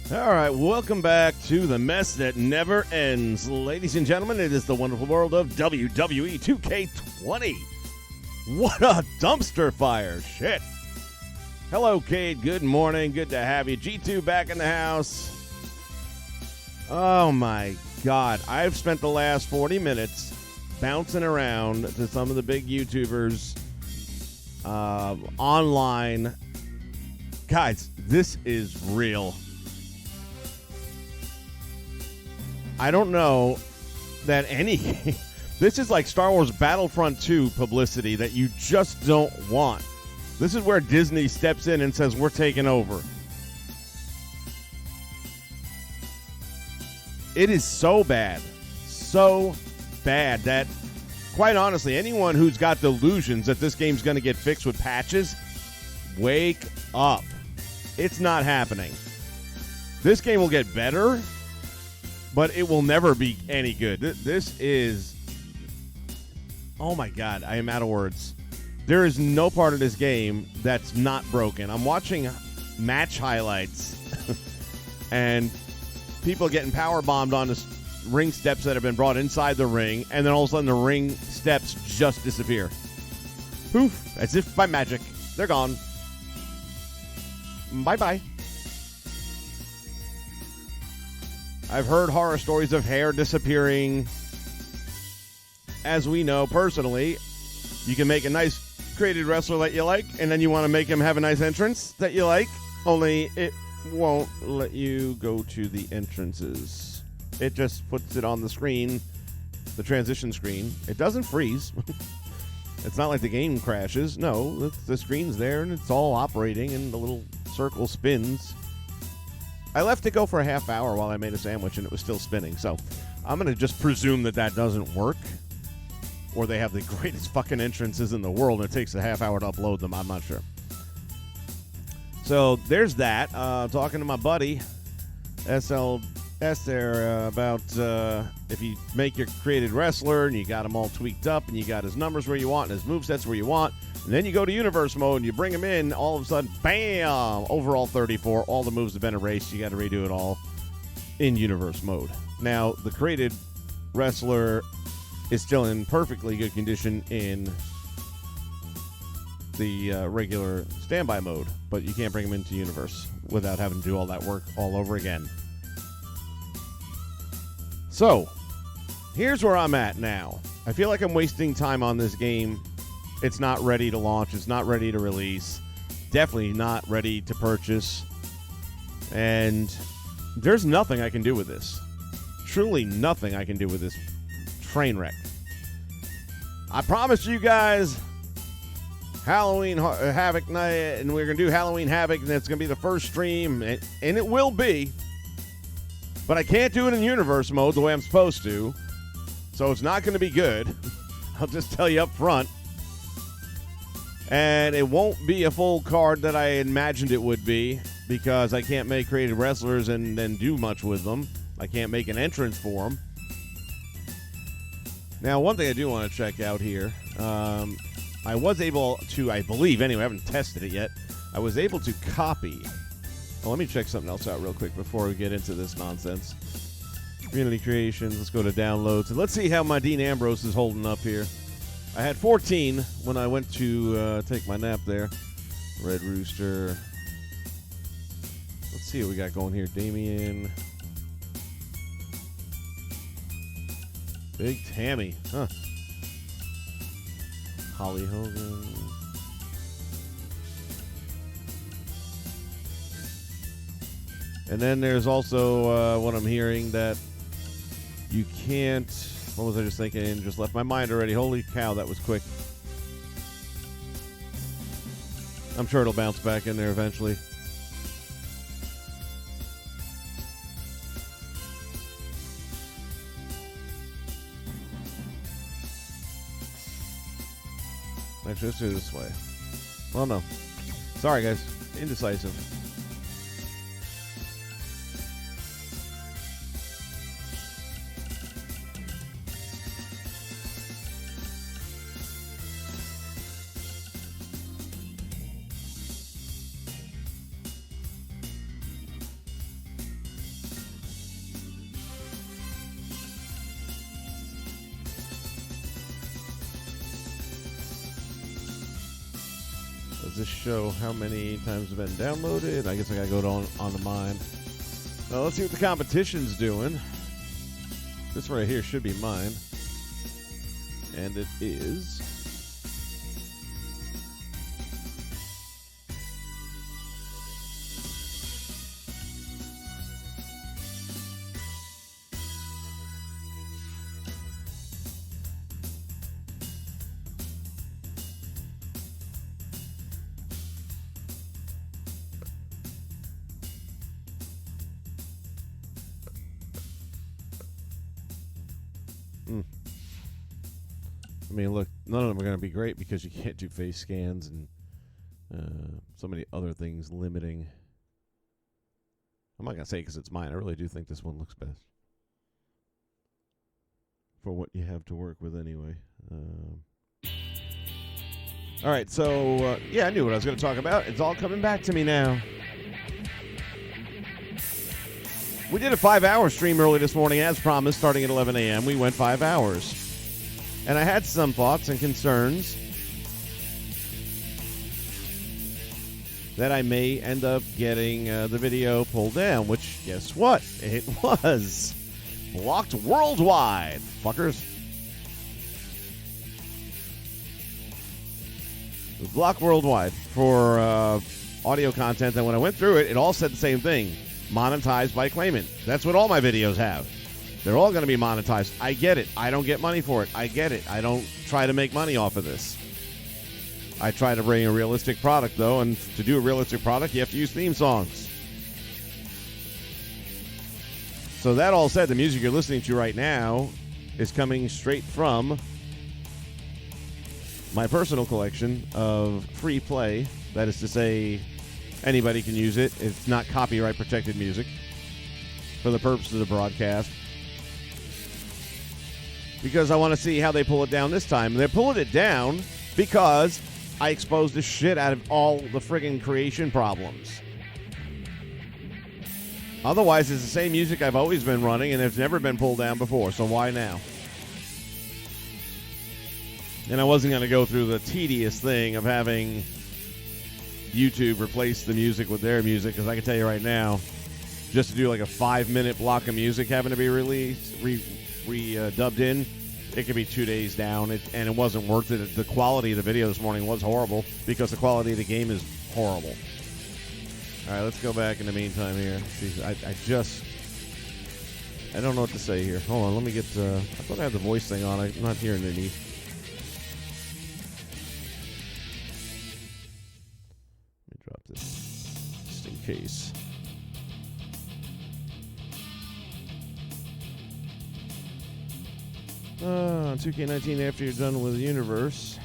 All right, welcome back to the mess that never ends. Ladies and gentlemen, it is the wonderful world of WWE 2K20. What a dumpster fire. Shit. Hello, Cade. Good morning. Good to have you. G2 back in the house. Oh, my God. I've spent the last 40 minutes bouncing around to some of the big YouTubers online. Guys, this is real. I don't know that any... This is like Star Wars Battlefront 2 publicity that you just don't want. This is where Disney steps in and says, we're taking over. It is so bad that, quite honestly, anyone who's got delusions that this game's going to get fixed with patches, wake up. It's not happening. This game will get better, but it will never be any good. This is... Oh, my God. I am out of words. There is no part of this game that's not broken. I'm watching match highlights, and people getting power bombed on the ring steps that have been brought inside the ring, and then all of a sudden the ring steps just disappear. Poof. As if by magic. They're gone. Bye-bye. I've heard horror stories of hair disappearing. As we know personally, you can make a nice created wrestler that you like, and then you want to make him have a nice entrance that you like, only it won't let you go to the entrances. It just puts it on the screen, the transition screen. It doesn't freeze. It's not like the game crashes. No, the screen's there, and it's all operating, and the little circle spins. I left it go for a half hour while I made a sandwich, and it was still spinning. So I'm going to just presume that that doesn't work, or they have the greatest fucking entrances in the world, and it takes a half hour to upload them. I'm not sure. So there's that. Talking to my buddy, SLS there, about if you make your created wrestler, and you got him all tweaked up, and you got his numbers where you want, and his movesets where you want, and then you go to universe mode and you bring him in, all of a sudden, bam! Overall 34, all the moves have been erased. You got to redo it all in universe mode. Now, the created wrestler is still in perfectly good condition in the regular standby mode, but you can't bring him into universe without having to do all that work all over again. So, here's where I'm at now. I feel like I'm wasting time on this game. It's not ready to launch. It's not ready to release. Definitely not ready to purchase. And there's nothing I can do with this. Truly nothing I can do with this train wreck. I promised you guys Halloween Havoc night, and we're going to do Halloween Havoc, and it's going to be the first stream, and it will be. But I can't do it in universe mode the way I'm supposed to, so it's not going to be good. I'll just tell you up front. And it won't be a full card that I imagined it would be, because I can't make created wrestlers and then do much with them. I can't make an entrance for them. Now, one thing I do want to check out here, I was able to, I believe, anyway, I haven't tested it yet, I was able to copy. Well, let me check something else out real quick before we get into this nonsense. Community creations, let's go to downloads, and let's see how my Dean Ambrose is holding up here. I had 14 when I went to take my nap there. Red Rooster. Let's see what we got going here. Damien. Big Tammy. Huh. Holly Hogan. And then there's also what I'm hearing that you can't... What was I just thinking? Just left my mind already. Holy cow, that was quick. I'm sure it'll bounce back in there eventually. Actually, let's do it this way. Well, no. Sorry, guys. Indecisive. this show how many times have been downloaded? I guess I gotta go on to mine. Well, let's see what the competition's doing. This right here should be mine. And it is. I mean, look, none of them are going to be great because you can't do face scans and so many other things limiting. I'm not going to say because it's mine. I really do think this one looks best for what you have to work with anyway. All right, so, yeah, I knew what I was going to talk about. It's all coming back to me now. We did a 5-hour stream early this morning, as promised, starting at 11 a.m. We went 5 hours. And I had some thoughts and concerns that I may end up getting the video pulled down, which, guess what? It was blocked worldwide, fuckers. It was blocked worldwide for audio content, and when I went through it, it all said the same thing. Monetized by claimant. That's what all my videos have. They're all going to be monetized. I get it. I don't get money for it. I get it. I don't try to make money off of this. I try to bring a realistic product, though, and to do a realistic product, you have to use theme songs. So that all said, the music you're listening to right now is coming straight from my personal collection of free play. That is to say, anybody can use it. It's not copyright-protected music for the purpose of the broadcast. Because I want to see how they pull it down this time. They're pulling it down because I exposed the shit out of all the friggin' creation problems. Otherwise, it's the same music I've always been running, and it's never been pulled down before, so why now? And I wasn't going to go through the tedious thing of having YouTube replace the music with their music, because I can tell you right now, just to do like a 5-minute block of music having to be released, dubbed in, it could be 2 days down, and it wasn't worth it. The quality of the video this morning was horrible because the quality of the game is horrible. All right, let's go back in the meantime here. Jeez, I don't know what to say here. Hold on, let me get, I thought I had the voice thing on. I'm not hearing any. Let me drop this just in case. On 2K19, after you're done with the universe,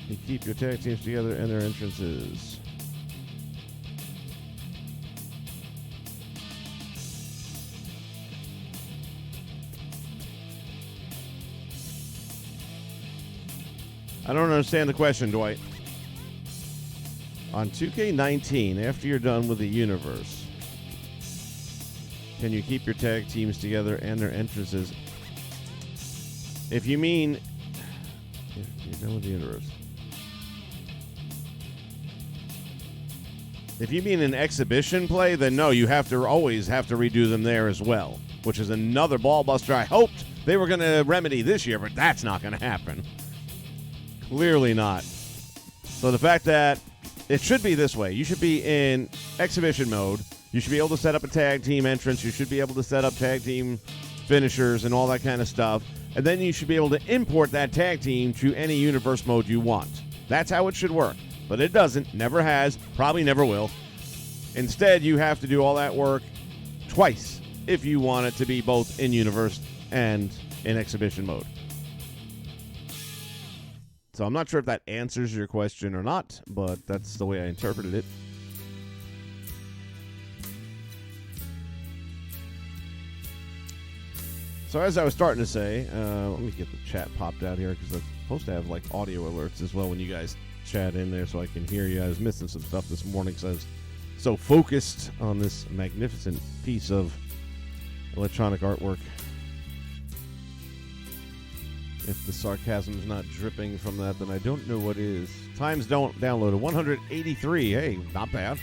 you keep your tag teams together and their entrances. I don't understand the question, Dwight. On 2K19, after you're done with the universe, can you keep your tag teams together and their entrances? If you mean you're done with the universe. If you mean an exhibition play, then no, you always have to redo them there as well, which is another ball buster I hoped they were going to remedy this year, but that's not going to happen. Clearly not. So the fact that it should be this way, you should be in exhibition mode. You should be able to set up a tag team entrance. You should be able to set up tag team finishers and all that kind of stuff. And then you should be able to import that tag team to any universe mode you want. That's how it should work. But it doesn't, never has, probably never will. Instead, you have to do all that work twice if you want it to be both in universe and in exhibition mode. So I'm not sure if that answers your question or not, but that's the way I interpreted it. So as I was starting to say, let me get the chat popped out here because I'm supposed to have like audio alerts as well when you guys chat in there so I can hear you. I was missing some stuff this morning because I was so focused on this magnificent piece of electronic artwork. If the sarcasm is not dripping from that, then I don't know what is. Times don't download it. 183. Hey, not bad.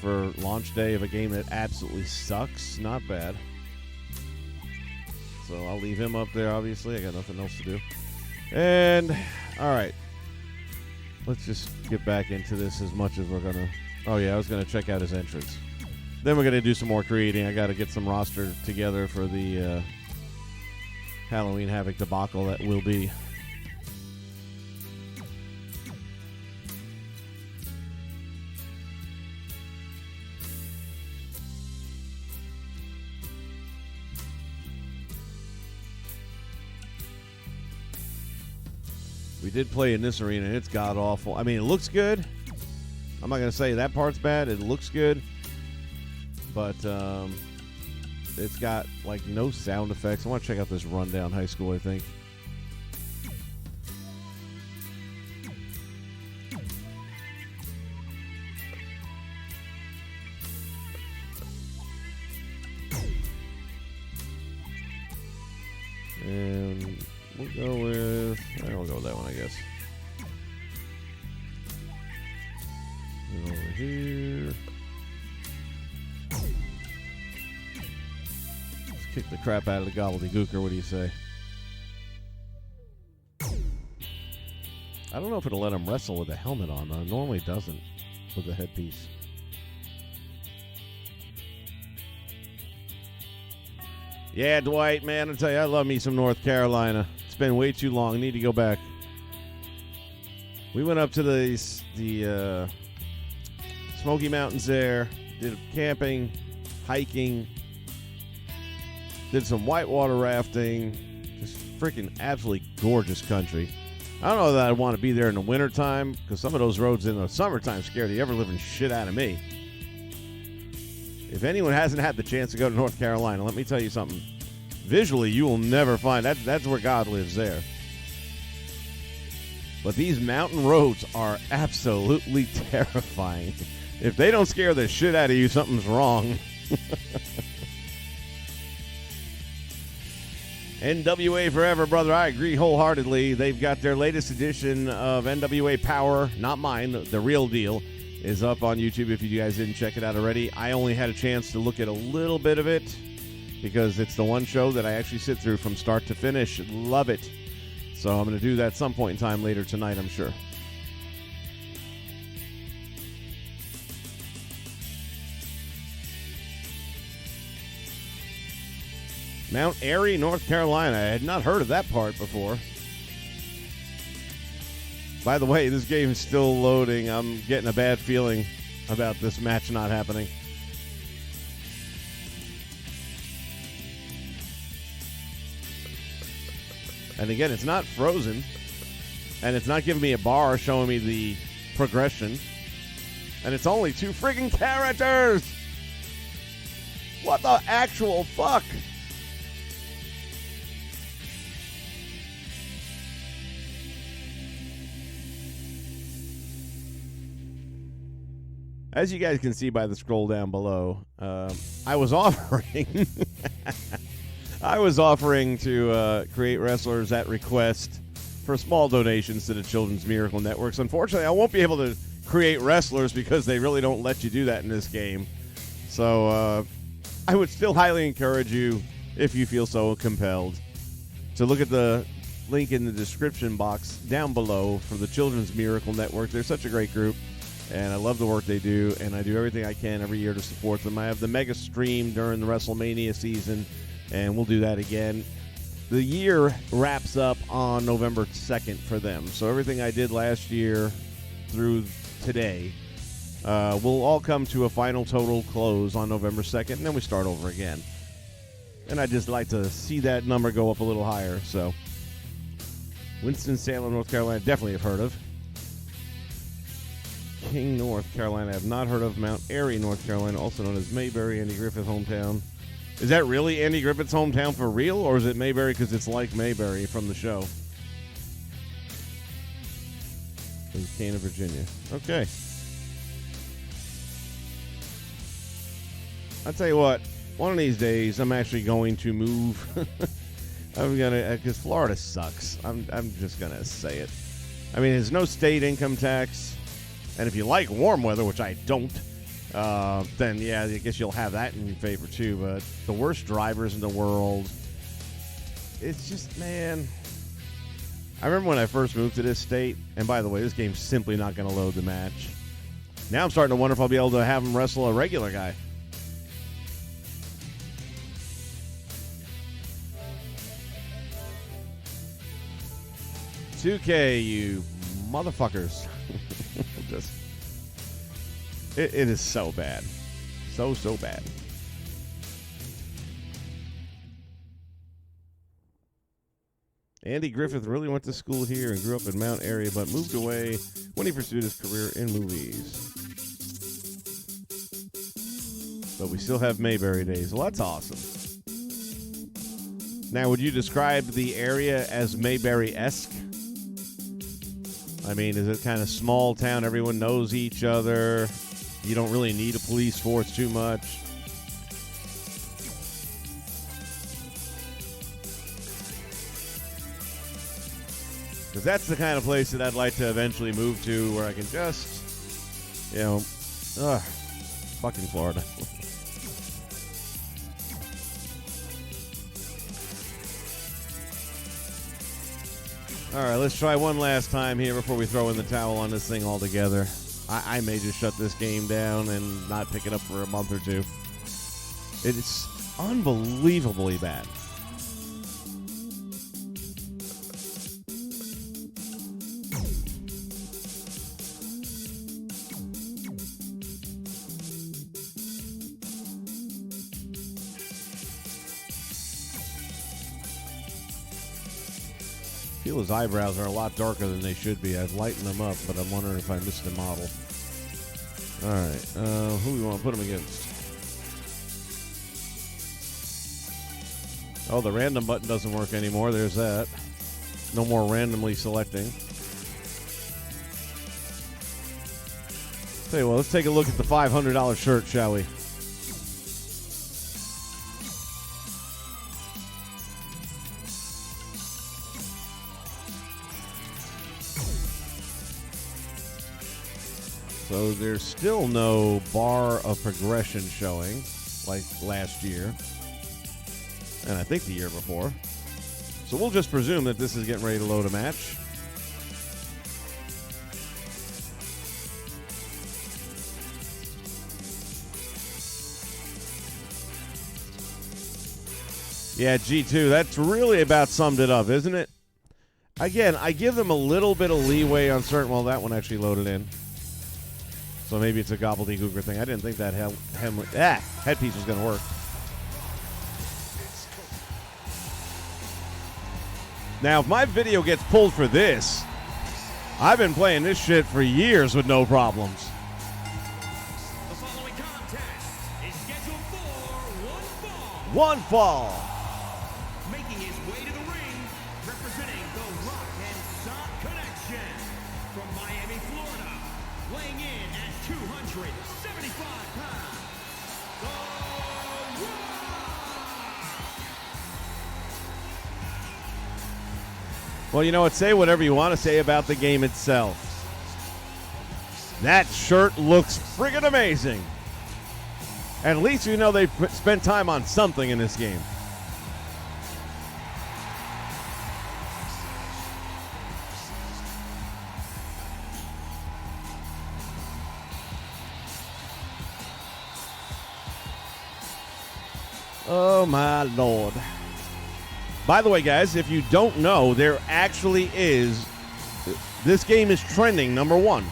For launch day of a game that absolutely sucks, not bad. So I'll leave him up there, obviously. I got nothing else to do. And, all right. Let's just get back into this as much as we're going to. Oh, yeah, I was going to check out his entrance. Then we're going to do some more creating. I got to get some roster together for the Halloween Havoc debacle that will be. We did play in this arena, and it's god-awful. I mean, it looks good. I'm not going to say that part's bad. It looks good. But it's got, like, no sound effects. I want to check out this rundown high school, I think. And we'll go with... we'll go with that one, I guess. And over here... Let's kick the crap out of the gobbledygooker. What do you say? I don't know if it'll let him wrestle with a helmet on, though. It normally doesn't with the headpiece. Yeah, Dwight, man, I tell you, I love me some North Carolina. It's been way too long. I need to go back. We went up to the Smoky Mountains there, did camping, hiking, did some whitewater rafting. Just freaking absolutely gorgeous country. I don't know that I want to be there in the wintertime because some of those roads in the summertime scare the ever-living shit out of me. If anyone hasn't had the chance to go to North Carolina, let me tell you something. Visually, you will never find that. That's where God lives there. But these mountain roads are absolutely terrifying. If they don't scare the shit out of you, something's wrong. NWA forever, brother. I agree wholeheartedly. They've got their latest edition of NWA Power, not mine, the real deal, is up on YouTube if you guys didn't check it out already. I only had a chance to look at a little bit of it because it's the one show that I actually sit through from start to finish. Love it. So I'm going to do that some point in time later tonight, I'm sure. Mount Airy, North Carolina. I had not heard of that part before. By the way, this game is still loading. I'm getting a bad feeling about this match not happening. And again, it's not frozen. And it's not giving me a bar showing me the progression. And it's only 2 friggin' characters! What the actual fuck? As you guys can see by the scroll down below, I was offering to create wrestlers at request for small donations to the Children's Miracle Networks. Unfortunately, I won't be able to create wrestlers because they really don't let you do that in this game. So I would still highly encourage you, if you feel so compelled, to look at the link in the description box down below for the Children's Miracle Network. They're such a great group. And I love the work they do, and I do everything I can every year to support them. I have the mega stream during the WrestleMania season, and we'll do that again. The year wraps up on November 2nd for them. So everything I did last year through today will all come to a final total close on November 2nd, and then we start over again. And I'd just like to see that number go up a little higher. So Winston-Salem, North Carolina, definitely have heard of. King, North Carolina, I have not heard of. Mount Airy, North Carolina, also known as Mayberry, Andy Griffith hometown. Is that really Andy Griffith's hometown for real, or is it Mayberry because it's like Mayberry from the show? In Cana, Virginia. Okay. I'll tell you what, one of these days I'm actually going to move I'm gonna, because Florida sucks. I'm just gonna say it. I mean, there's no state income tax, and if you like warm weather, which I don't, then yeah, I guess you'll have that in your favor too. But the worst drivers in the world. It's just, man. I remember when I first moved to this state, and by the way, this game's simply not going to load the match. Now I'm starting to wonder if I'll be able to have him wrestle a regular guy. $2K, you motherfuckers. Just, it is so bad. So bad. Andy Griffith really went to school here and grew up in Mount Airy, but moved away when he pursued his career in movies. But we still have Mayberry days. Well, that's awesome. Now, would you describe the area as Mayberry-esque? I mean, is it kind of small town? Everyone knows each other. You don't really need a police force too much. Because that's the kind of place that I'd like to eventually move to, where I can just, fucking Florida. All right, let's try one last time here before we throw in the towel on this thing altogether. I may just shut this game down and not pick it up for a month or two. It's unbelievably bad. I feel his eyebrows are a lot darker than they should be. I've lightened them up, but I'm wondering if I missed the model. All right, who do we want to put him against? Oh, the random button doesn't work anymore. There's that. No more randomly selecting. Tell you what, let's take a look at the $500 shirt, shall we? So there's still no bar of progression showing like last year, and I think the year before. So we'll just presume that this is getting ready to load a match. Yeah, G2, that's really about summed it up, isn't it? Again, I give them a little bit of leeway on certain... Well, that one actually loaded in. So maybe it's a gobbledygooker thing. I didn't think that headpiece was going to work. Now, if my video gets pulled for this, I've been playing this shit for years with no problems. The following contest is scheduled for one fall. Making his way to the ring, representing the Rock and Sock Connection from Miami, Florida, weighing in at 275 pounds, The Rock! Well, you know what? Say whatever you want to say about the game itself. That shirt looks friggin' amazing. At least you know they spent time on something in this game. Oh, my Lord. By the way, guys, if you don't know, there actually is... This game is trending #1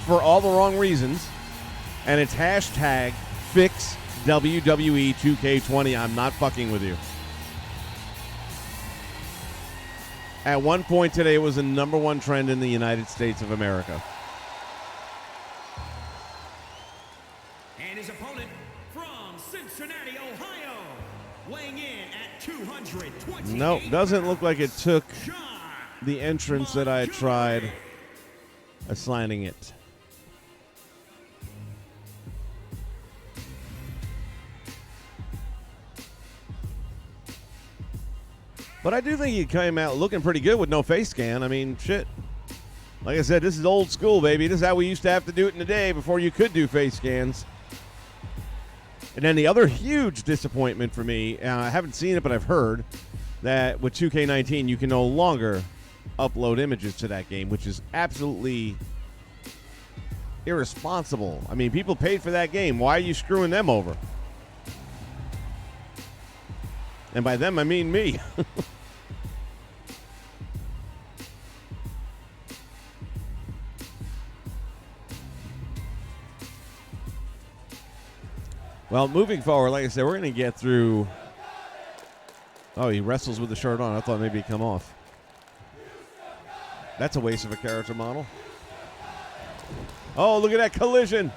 for all the wrong reasons. And it's hashtag fix WWE2K20. I'm not fucking with you. At one point today, it was the #1 trend in the United States of America. And his opponent from Cincinnati, Ohio, weighing in at 220. Nope, doesn't look like it took the entrance that I tried assigning it. But I do think he came out looking pretty good with no face scan. I mean, shit. Like I said, this is old school, baby. This is how we used to have to do it in the day before you could do face scans. And then the other huge disappointment for me, I haven't seen it, but I've heard that with 2K19, you can no longer upload images to that game, which is absolutely irresponsible. I mean, people paid for that game. Why are you screwing them over? And by them, I mean me. Well, moving forward, like I said, we're going to get through. Oh, he wrestles with the shirt on. I thought maybe he'd come off. That's a waste of a character model. Oh, look at that collision.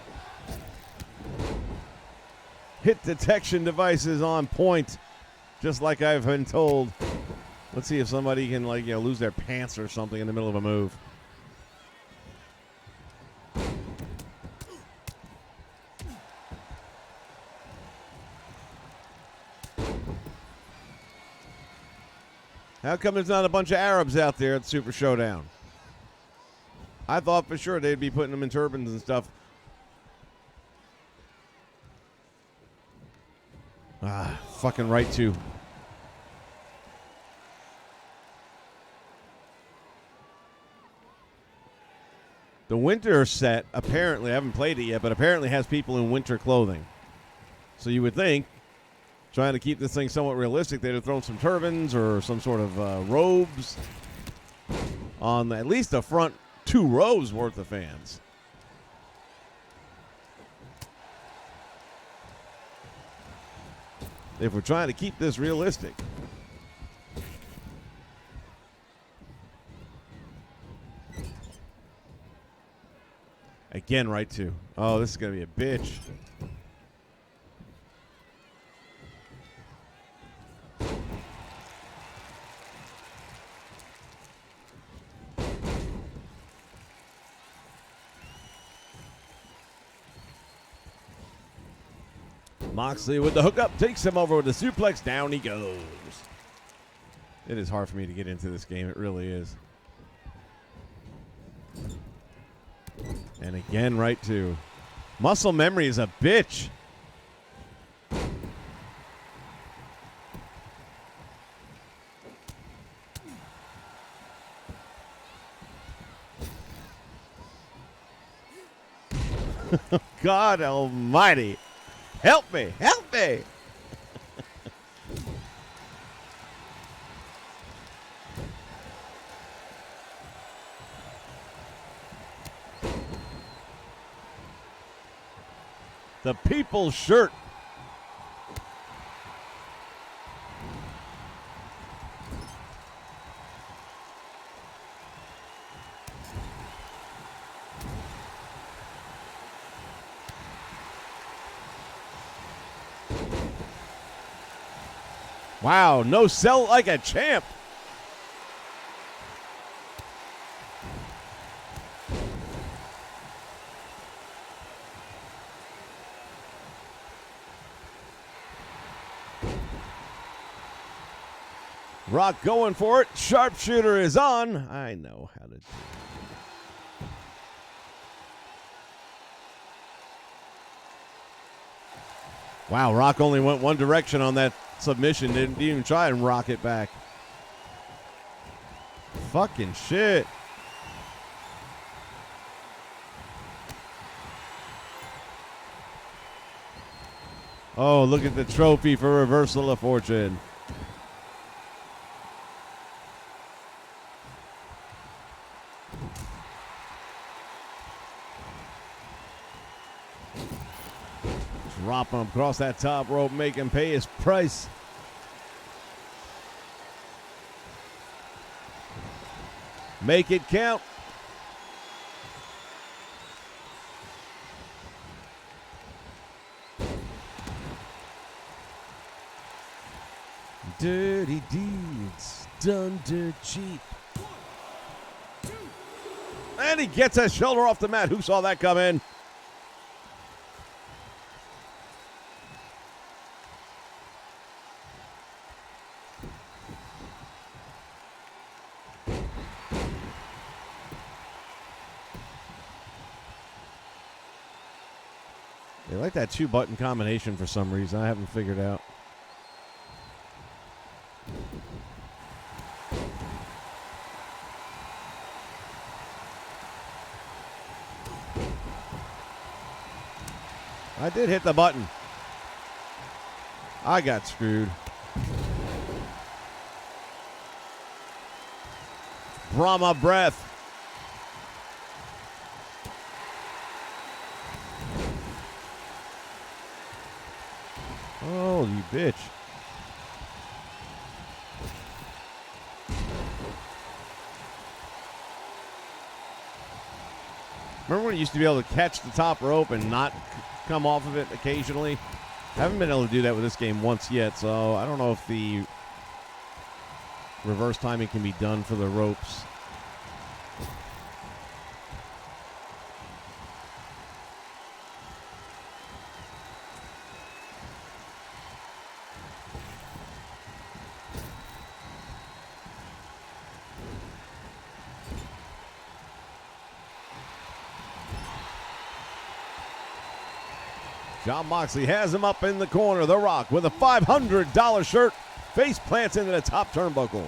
Hit detection devices on point, just like I've been told. Let's see if somebody can, like, lose their pants or something in the middle of a move. How come there's not a bunch of Arabs out there at Super Showdown? I thought for sure they'd be putting them in turbans and stuff. Fucking right too. The winter set, apparently, I haven't played it yet, but apparently has people in winter clothing. So you would think, trying to keep this thing somewhat realistic, they'd have thrown some turbans or some sort of robes on at least the front 2 rows worth of fans. If we're trying to keep this realistic. Again, right to. Oh, this is going to be a bitch. Moxley with the hookup takes him over with the suplex. Down he goes. It is hard for me to get into this game. It really is. And again, right to. Muscle memory is a bitch. God almighty. Help me! Help me! The people's shirt. Wow, no sell like a champ. Rock going for it. Sharpshooter is on. I know how to do it. Wow, Rock only went one direction on that submission. Didn't even try and rock it back. Fucking shit. Oh, look at the trophy for reversal of fortune. Dropping him across that top rope, make him pay his price. Make it count. Dirty deeds done dirt cheap. And he gets his shoulder off the mat. Who saw that come in? They like that 2-button combination for some reason. I haven't figured out. I did hit the button. I got screwed. Brahma breath. Oh, you bitch. Remember when you used to be able to catch the top rope and not come off of it occasionally? I haven't been able to do that with this game once yet, so I don't know if the reverse timing can be done for the ropes. Jon Moxley has him up in the corner. The Rock with a $500 shirt. Face plants into the top turnbuckle.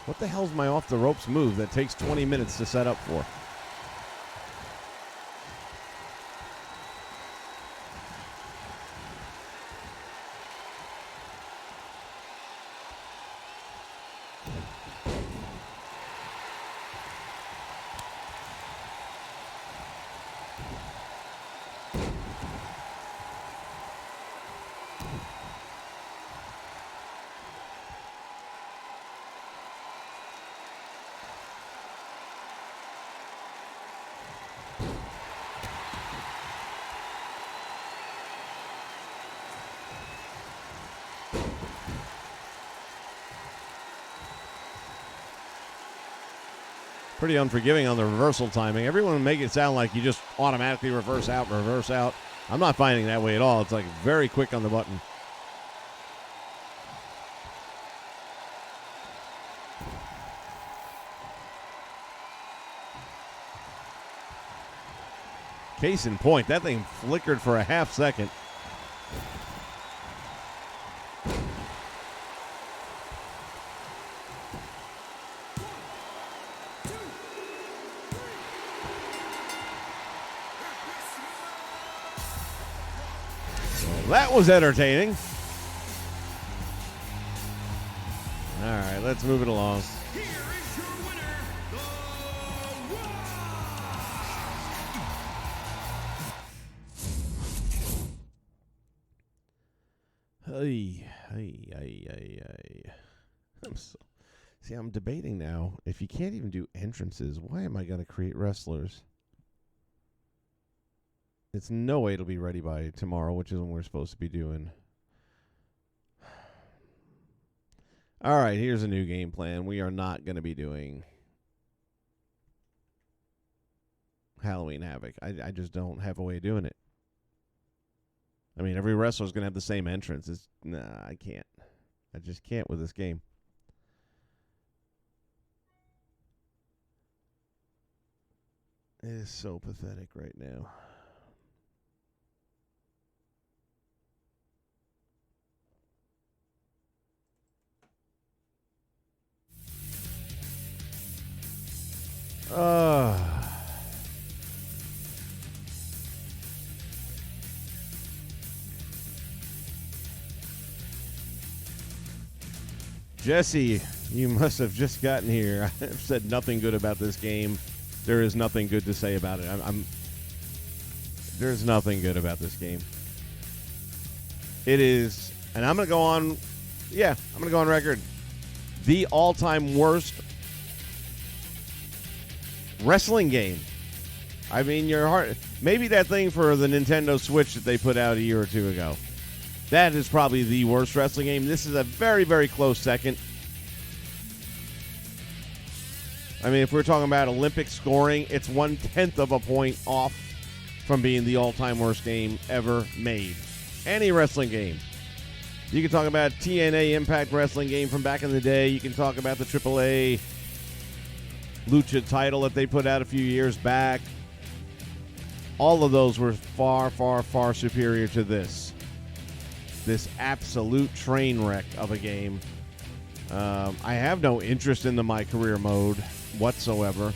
What the hell's my off the ropes move that takes 20 minutes to set up for? Pretty unforgiving on the reversal timing. Everyone would make it sound like you just automatically reverse out, reverse out. I'm not finding that way at all. It's like very quick on the button. Case in point, that thing flickered for a half second. That was entertaining. All right, let's move it along. Here is your winner, The Rock. I'm debating now. If you can't even do entrances, why am I going to create wrestlers? It's no way it'll be ready by tomorrow, which is when we're supposed to be doing. All right, here's a new game plan. We are not going to be doing Halloween Havoc. I just don't have a way of doing it. I mean, every wrestler's going to have the same entrance. Nah, I can't. I just can't with this game. It is so pathetic right now. Jesse, you must have just gotten here. I've said nothing good about this game. There is nothing good to say about it. There's nothing good about this game. It is, and I'm going to go on, I'm going to go on record. The all-time worst wrestling game. I mean, your heart. Maybe that thing for the Nintendo Switch that they put out a year or two ago. That is probably the worst wrestling game. This is a very, very close second. I mean, if we're talking about Olympic scoring, it's 1/10 of a point off from being the all-time worst game ever made. Any wrestling game. You can talk about TNA Impact Wrestling game from back in the day. You can talk about the AAA Lucha title that they put out a few years back. All of those were far, far, far superior to this. This absolute train wreck of a game. I have no interest in the My Career mode whatsoever.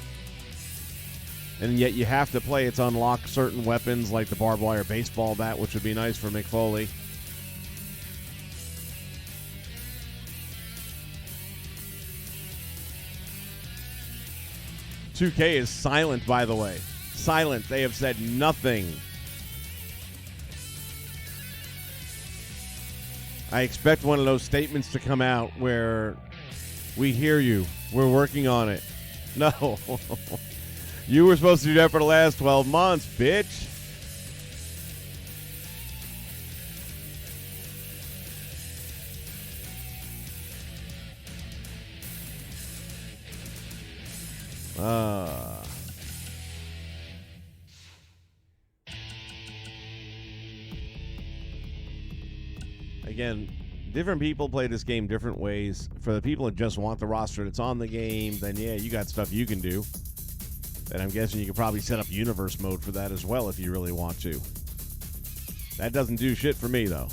And yet you have to play it to unlock certain weapons like the barbed wire baseball bat, which would be nice for Mick Foley. $2K is silent, by the way. Silent. They have said nothing. I expect one of those statements to come out where we hear you. We're working on it. No. You were supposed to do that for the last 12 months, bitch. Again, different people play this game different ways. For the people that just want the roster that's on the game, then yeah, you got stuff you can do. And I'm guessing you could probably set up universe mode for that as well if you really want to. That doesn't do shit for me, though.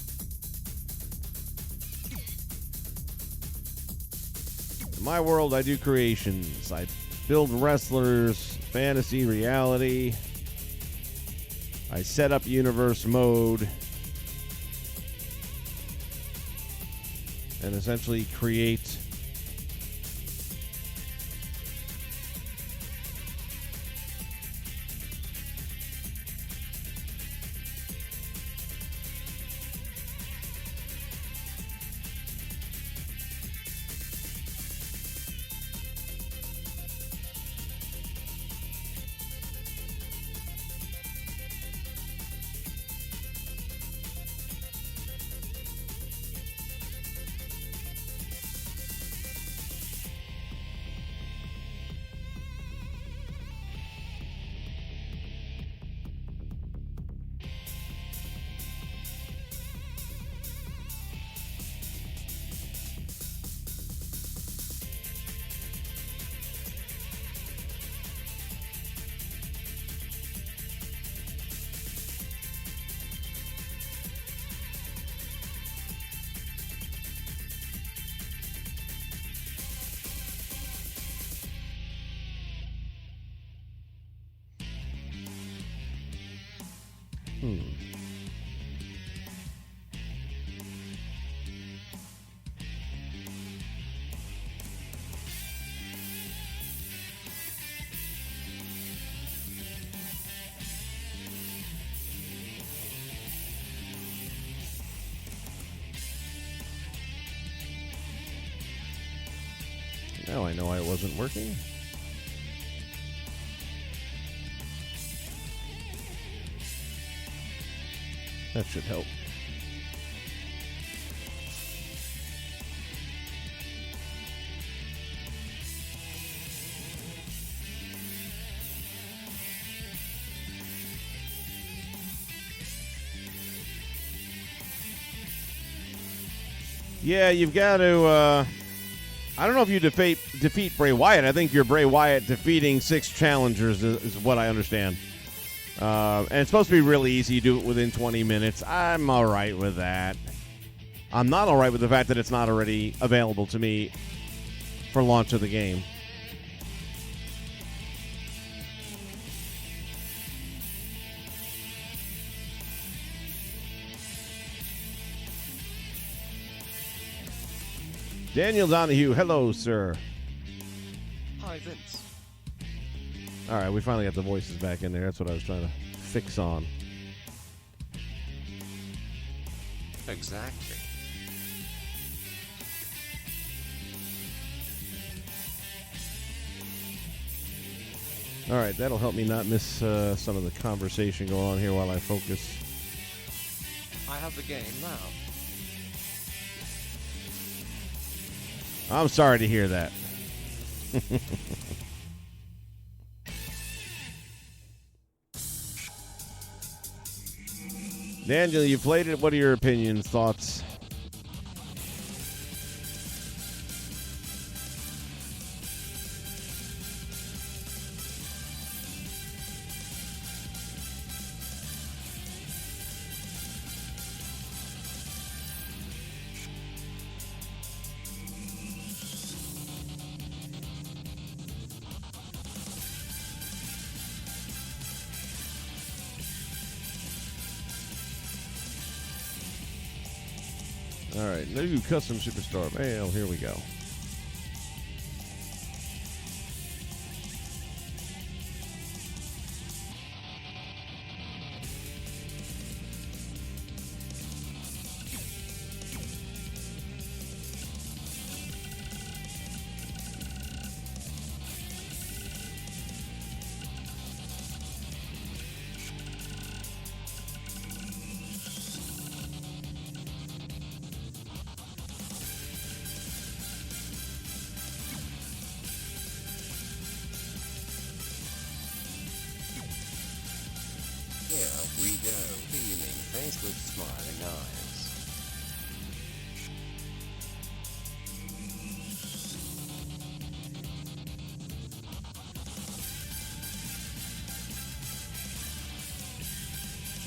In my world, I do creations. I build wrestlers, fantasy, reality. I set up universe mode. And essentially create Now I know why it wasn't working. That should help. Yeah, you've got to... I don't know if you defeat Bray Wyatt. I think you're Bray Wyatt defeating 6 challengers is what I understand. And it's supposed to be really easy. You do it within 20 minutes. I'm all right with that. I'm not all right with the fact that it's not already available to me for launch of the game. Daniel Donahue, hello, sir. Hi, Vince. All right, we finally got the voices back in there. That's what I was trying to fix on. Exactly. All right, that'll help me not miss some of the conversation going on here while I focus. I have the game now. I'm sorry to hear that. Daniel, you played it. What are your opinions, thoughts? All right, new custom superstar mail. Here we go. Here we go, beaming face with smiling eyes.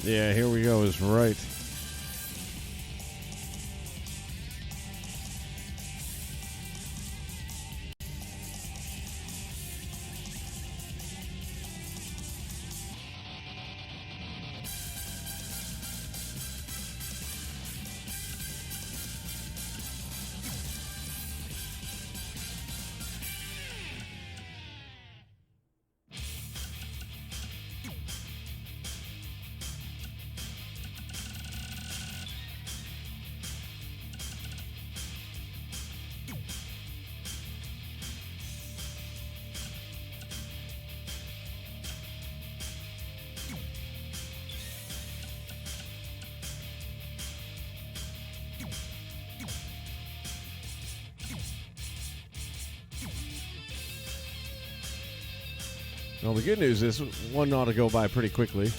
Yeah, here we go is right. Well, the good news is one ought to go by pretty quickly.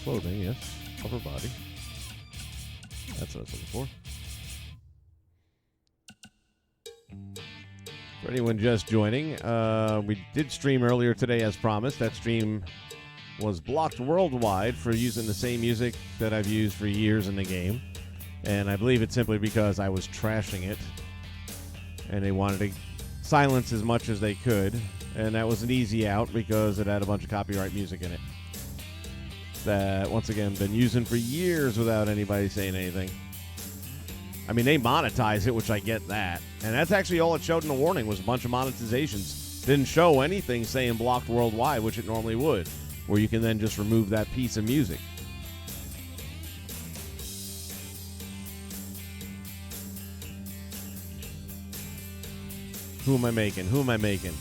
Clothing, yes. Upper body. That's what I was looking for. For anyone just joining, we did stream earlier today as promised. That stream was blocked worldwide for using the same music that I've used for years in the game. And I believe it's simply because I was trashing it. And they wanted to silence as much as they could. And that was an easy out because it had a bunch of copyright music in it. That, once again, been using for years without anybody saying anything. I mean, they monetize it, which I get that. And that's actually all it showed in the warning was a bunch of monetizations. Didn't show anything saying blocked worldwide, which it normally would, where you can then just remove that piece of music. Who am I making? Who am I making?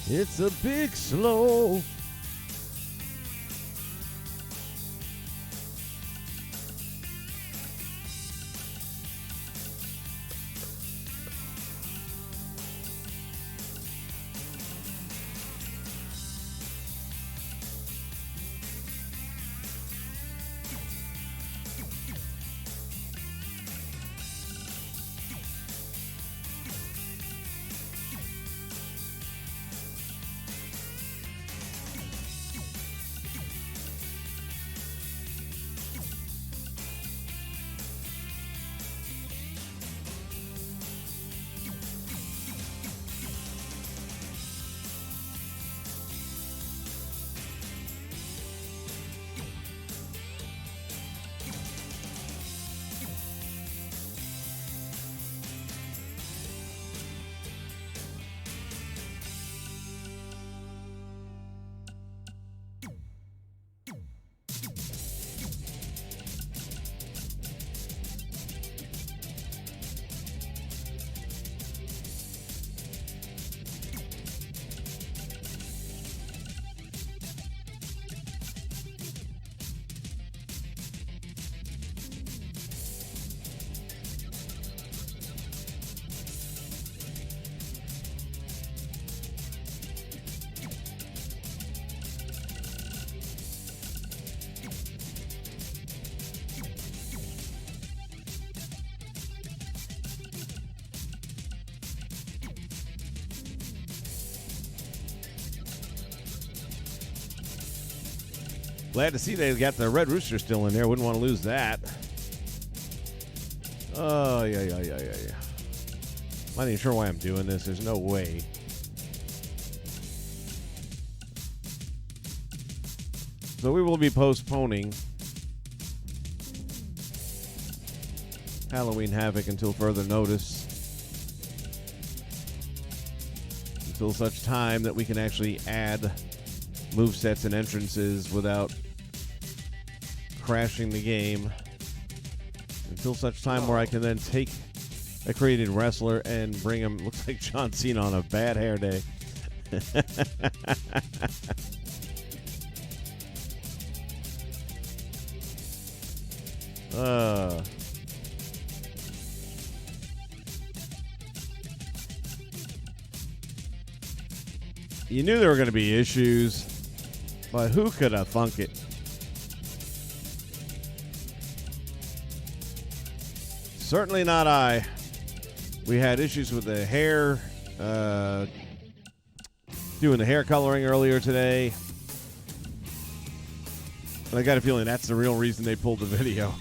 It's a big slow. Glad to see they got the Red Rooster still in there. Wouldn't want to lose that. Oh, yeah. Not even sure why I'm doing this. There's no way. So we will be postponing Halloween Havoc until further notice. Until such time that we can actually add movesets and entrances without crashing the game. Until such time where I can then take a created wrestler and bring him. Looks like John Cena on a bad hair day. You knew there were going to be issues, but who could have thunk it? Certainly not I. We had issues with the hair, doing the hair coloring earlier today. And I got a feeling that's the real reason they pulled the video.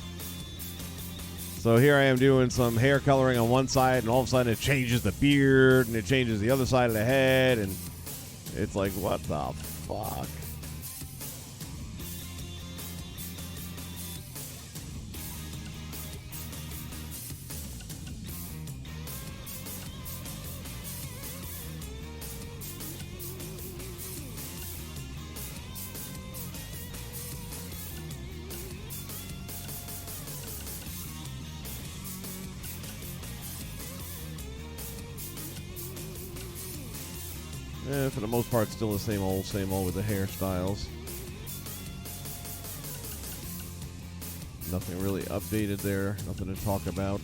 So here I am doing some hair coloring on one side, and all of a sudden it changes the beard, and it changes the other side of the head, and it's like, what the fuck? For the most part, still the same old with the hairstyles. Nothing really updated there. Nothing to talk about.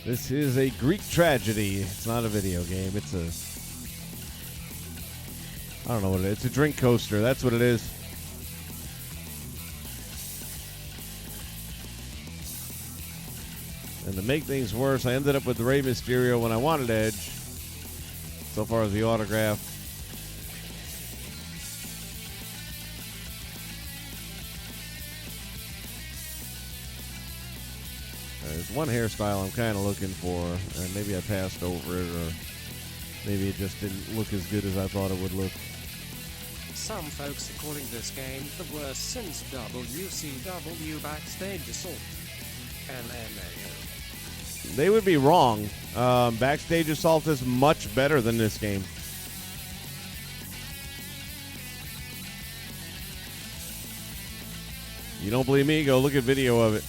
This is a Greek tragedy. It's not a video game. It's a... I don't know what it is. It's a drink coaster. That's what it is. And to make things worse, I ended up with Rey Mysterio when I wanted Edge. So far as the autograph. There's one hairstyle I'm kind of looking for, and maybe I passed over it, or maybe it just didn't look as good as I thought it would look. Some folks are calling this game the worst since WCW Backstage Assault. LMAO. They would be wrong. Backstage Assault is much better than this game. You don't believe me? Go look at video of it.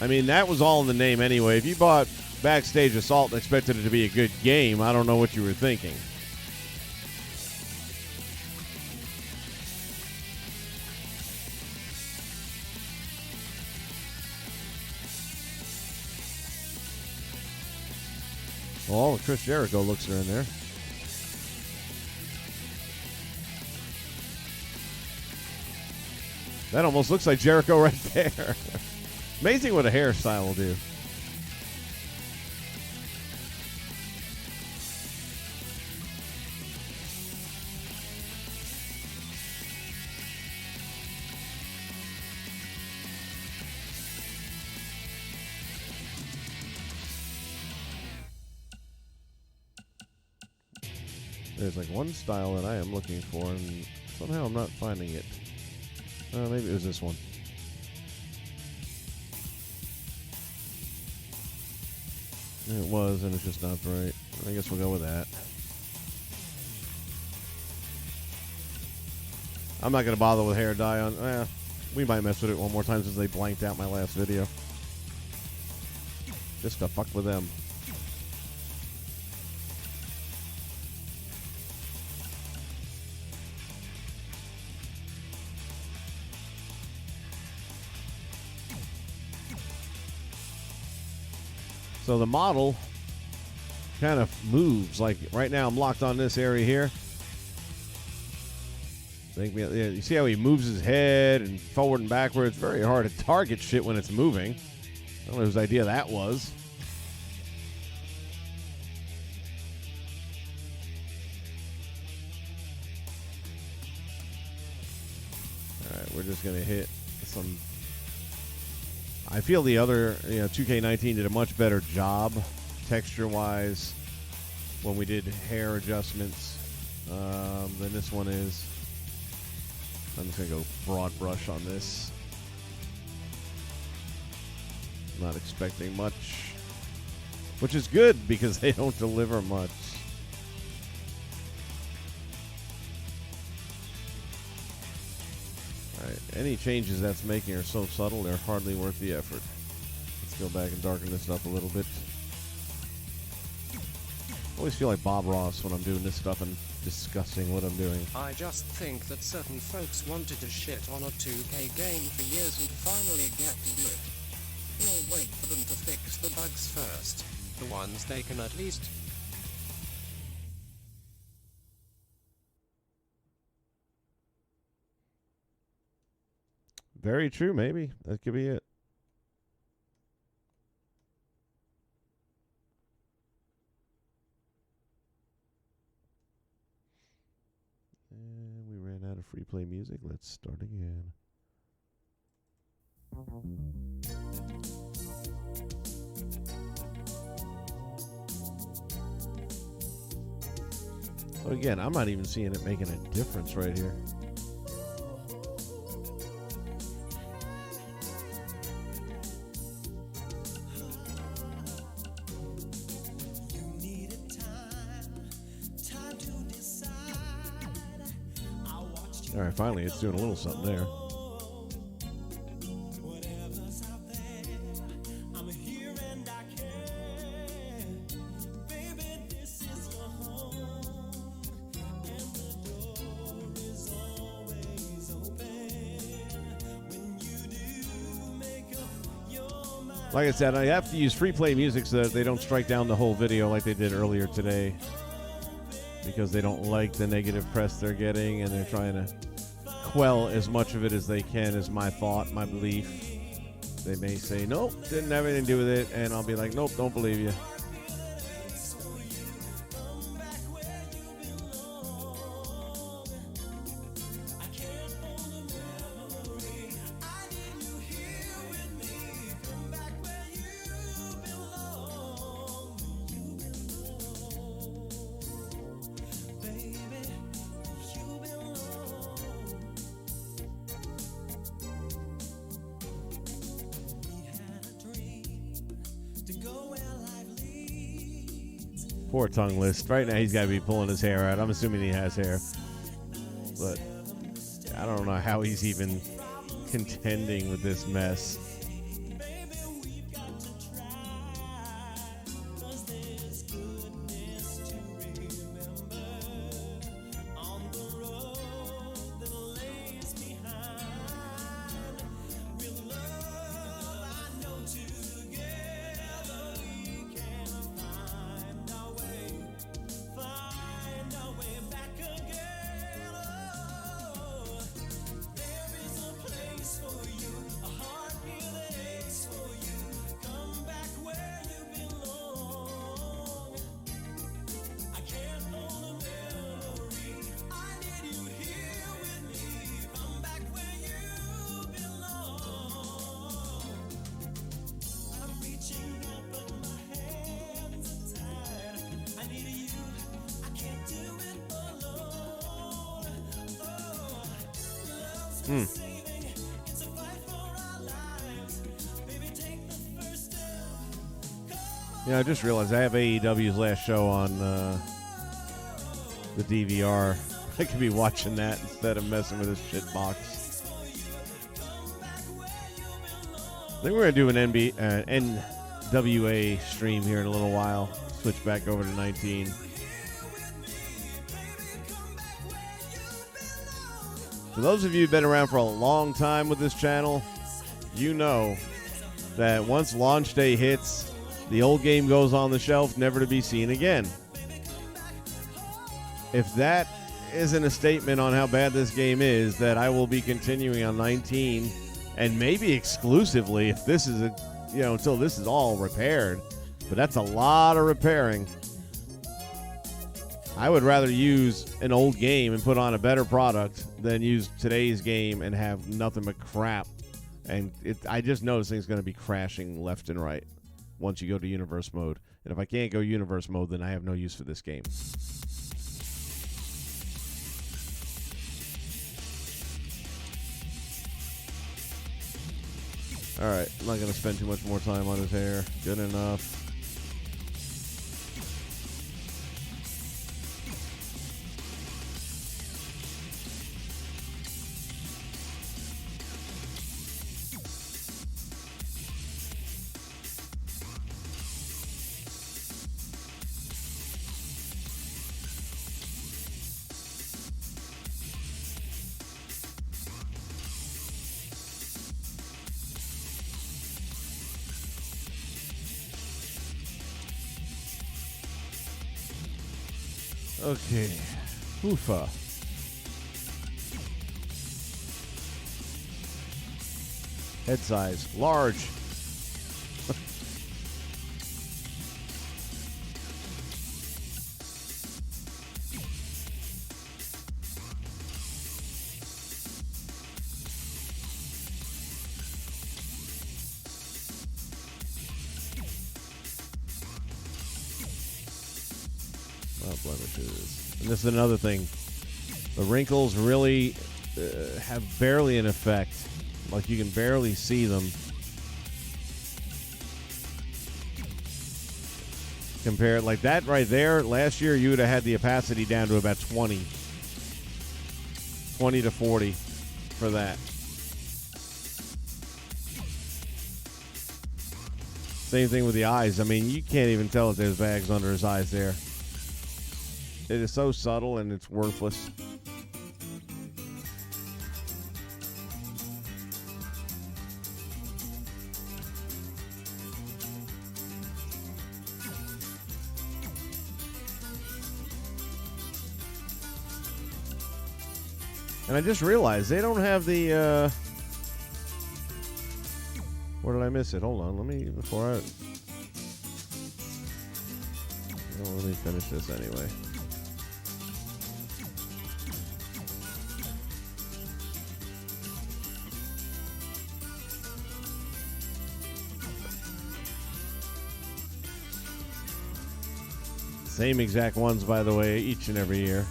I mean, that was all in the name anyway. If you bought Backstage Assault and expected it to be a good game, I don't know what you were thinking. Well, all the Chris Jericho looks are in there. That almost looks like Jericho right there. Amazing what a hairstyle will do. There's like one style that I am looking for, and somehow I'm not finding it. Maybe it was this one. It was, and it's just not right. I guess we'll go with that. I'm not going to bother with hair dye on. We might mess with it one more time since they blanked out my last video. Just to fuck with them. So the model kind of moves. Like right now I'm locked on this area here. You see how he moves his head and forward and backward? It's very hard to target shit when it's moving. I don't know whose idea that was. Alright, we're just going to hit some... I feel the other, 2K19 did a much better job, texture-wise, when we did hair adjustments than this one is. I'm just going to go broad brush on this. Not expecting much, which is good because they don't deliver much. Alright, any changes that's making are so subtle, they're hardly worth the effort. Let's go back and darken this up a little bit. I always feel like Bob Ross when I'm doing this stuff and discussing what I'm doing. I just think that certain folks wanted to shit on a 2K game for years and finally get to do it. We'll wait for them to fix the bugs first. The ones they can at least. Very true, maybe. That could be it. And we ran out of free play music. Let's start again. So again, I'm not even seeing it making a difference right here. All right, finally, it's doing a little something there. Like I said, I have to use free play music so that they don't strike down the whole video like they did earlier today, because they don't like the negative press they're getting, and they're trying to quell as much of it as they can, is my thought, my belief. They may say, nope, didn't have anything to do with it, and I'll be like, nope, don't believe you. Poor tongue list. Right now he's got to be pulling his hair out. I'm assuming he has hair. But I don't know how he's even contending with this mess. Yeah, I just realized I have AEW's last show on the DVR. I could be watching that instead of messing with this shit box. I think we're going to do an NWA stream here in a little while. Switch back over to 19. For those of you who've been around for a long time with this channel, you know that once launch day hits, the old game goes on the shelf, never to be seen again. If that isn't a statement on how bad this game is, that I will be continuing on 19 and maybe exclusively if this is until this is all repaired. But that's a lot of repairing. I would rather use an old game and put on a better product than use today's game and have nothing but crap. And I just know this thing's going to be crashing left and right once you go to universe mode. And if I can't go universe mode, then I have no use for this game. All right, I'm not going to spend too much more time on his hair. Good enough. Okay. Oofa. Head size. Large. Blemishes. And this is another thing. The wrinkles really have barely an effect. Like you can barely see them. Compared like that right there, last year you would have had the opacity down to about 20 to 40 for that. Same thing with the eyes. I mean, you can't even tell if there's bags under his eyes there. It is so subtle and it's worthless. And I just realized they don't have the, where did I miss it? Hold on, let me finish this anyway. Same exact ones, by the way, each and every year.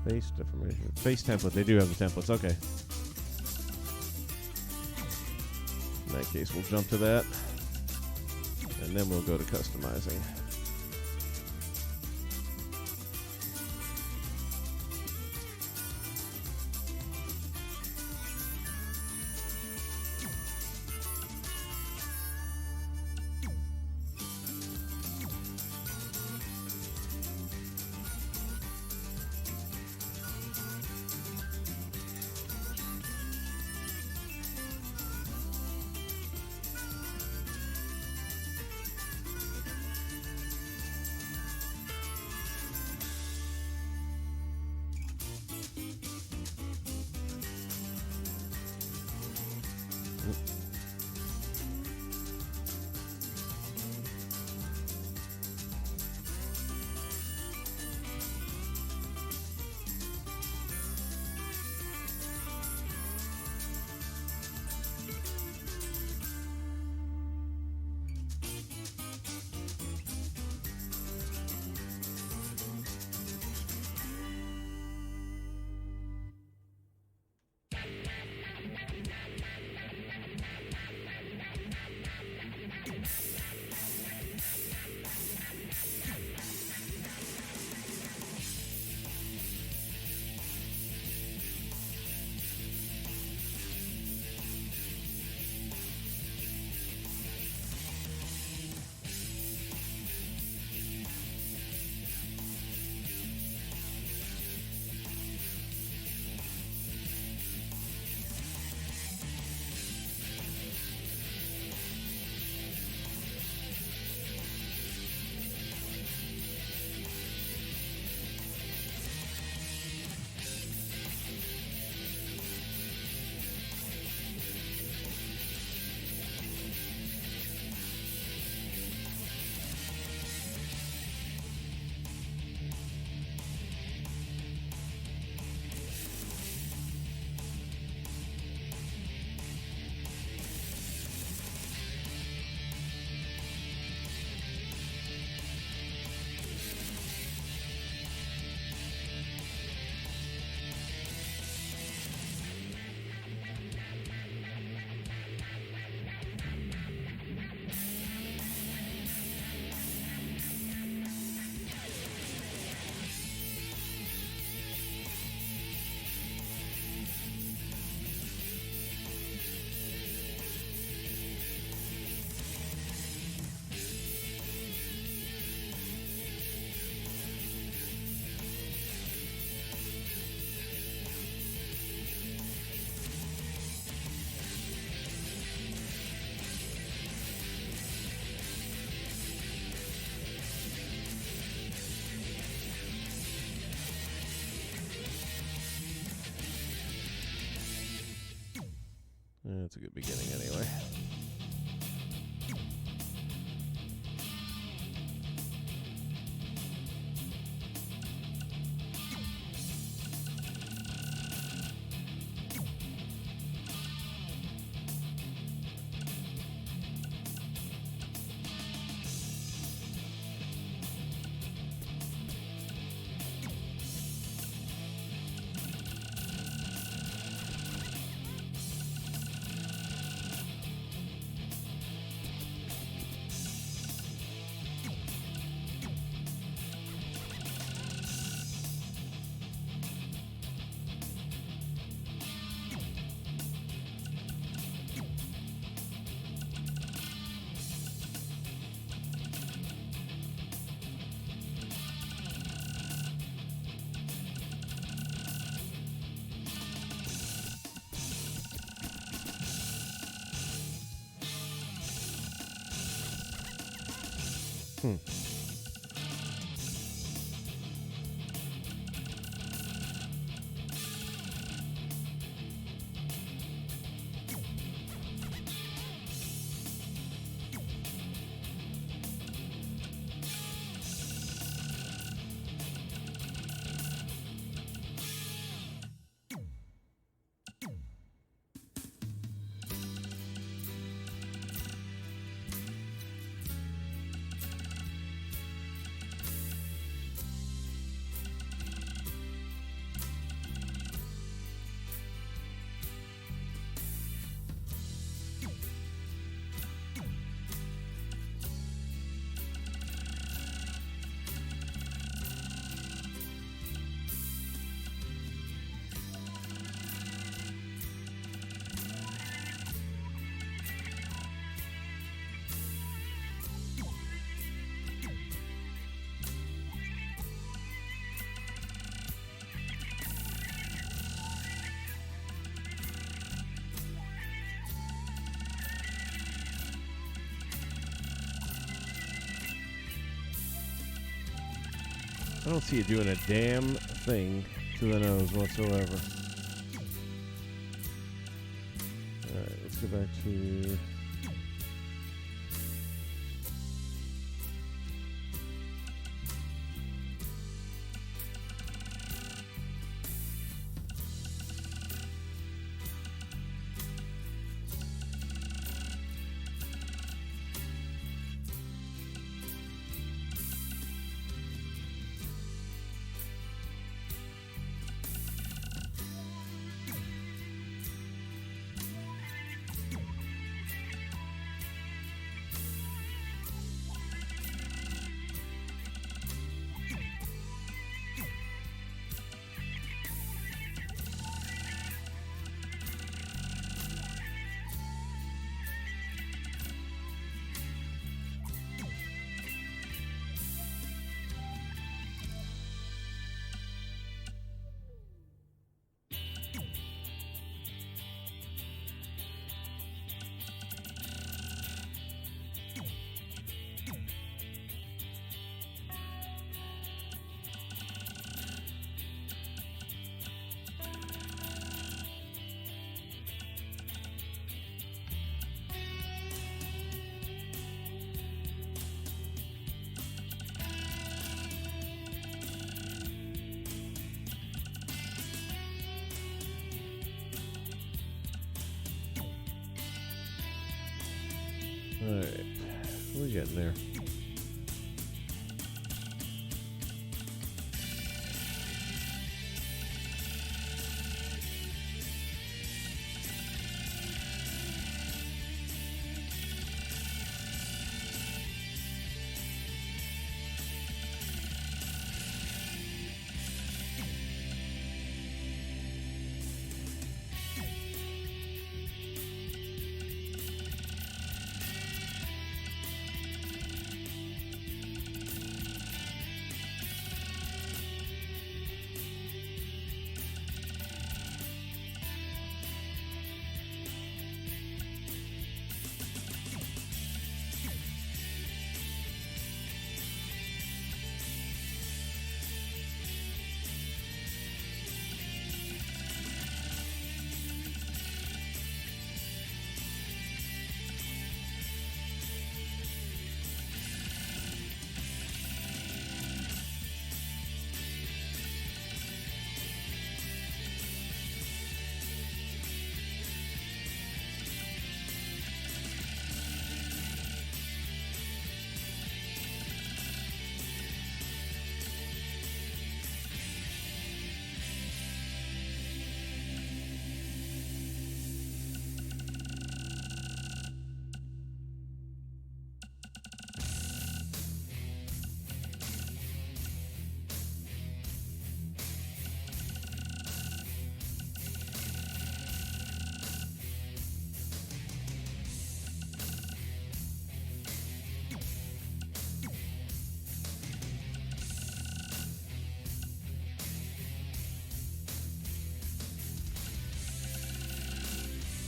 Face deformation. Face template. They do have the templates. Okay. In that case, we'll jump to that. And then we'll go to customizing. It's a good beginning anyway. I don't see it doing a damn thing to the nose whatsoever. Alright, let's go back to... Alright, what are we getting there?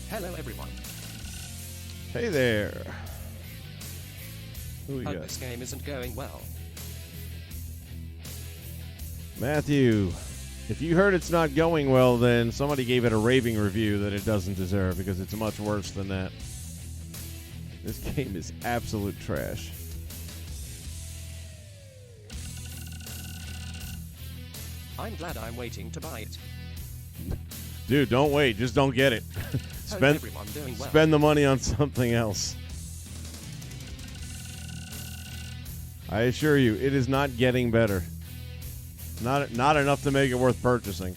Hello everyone. Hey there. Who we Hope got? this game isn't going well. Matthew, if you heard it's not going well, then somebody gave it a raving review that it doesn't deserve because it's much worse than that. This game is absolute trash. I'm glad I'm waiting to buy it. Dude, don't wait. Just don't get it. Hope spend everyone doing well. spend the money on something else. I assure you, it is not getting better. Not enough to make it worth purchasing.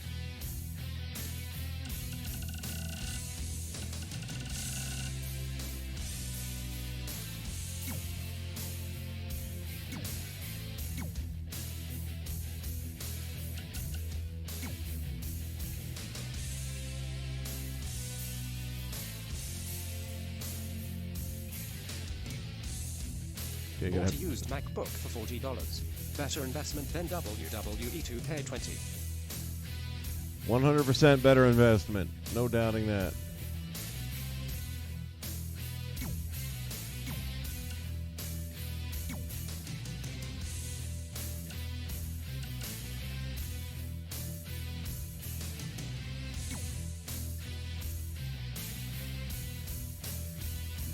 Okay, Bought a used MacBook for $40. Better investment than WWE2K19. 100% better investment. No doubting that.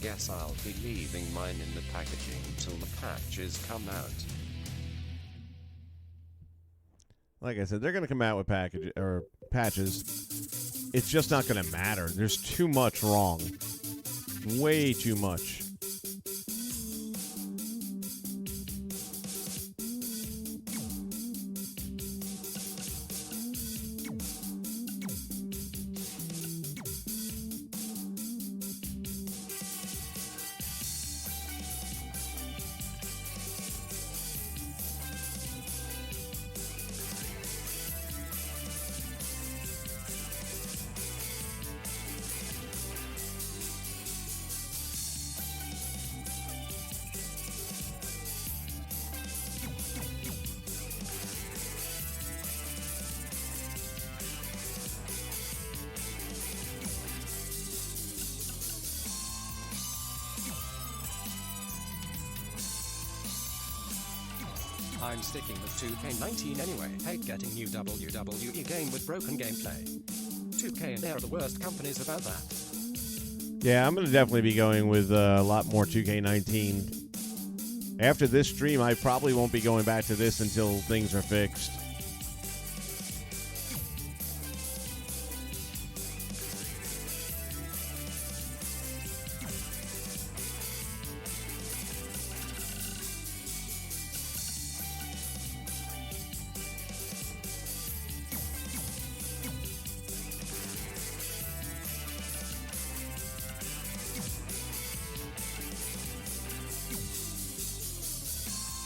Guess I'll be leaving mine in the packaging till the patches come out. Like I said, they're going to come out with patches. It's just not going to matter. There's too much wrong. Way too much. I'm sticking with 2K19 anyway. Hate getting new WWE game with broken gameplay. 2K and they're the worst companies about that. Yeah, I'm going to definitely be going with a lot more 2K19. After this stream, I probably won't be going back to this until things are fixed.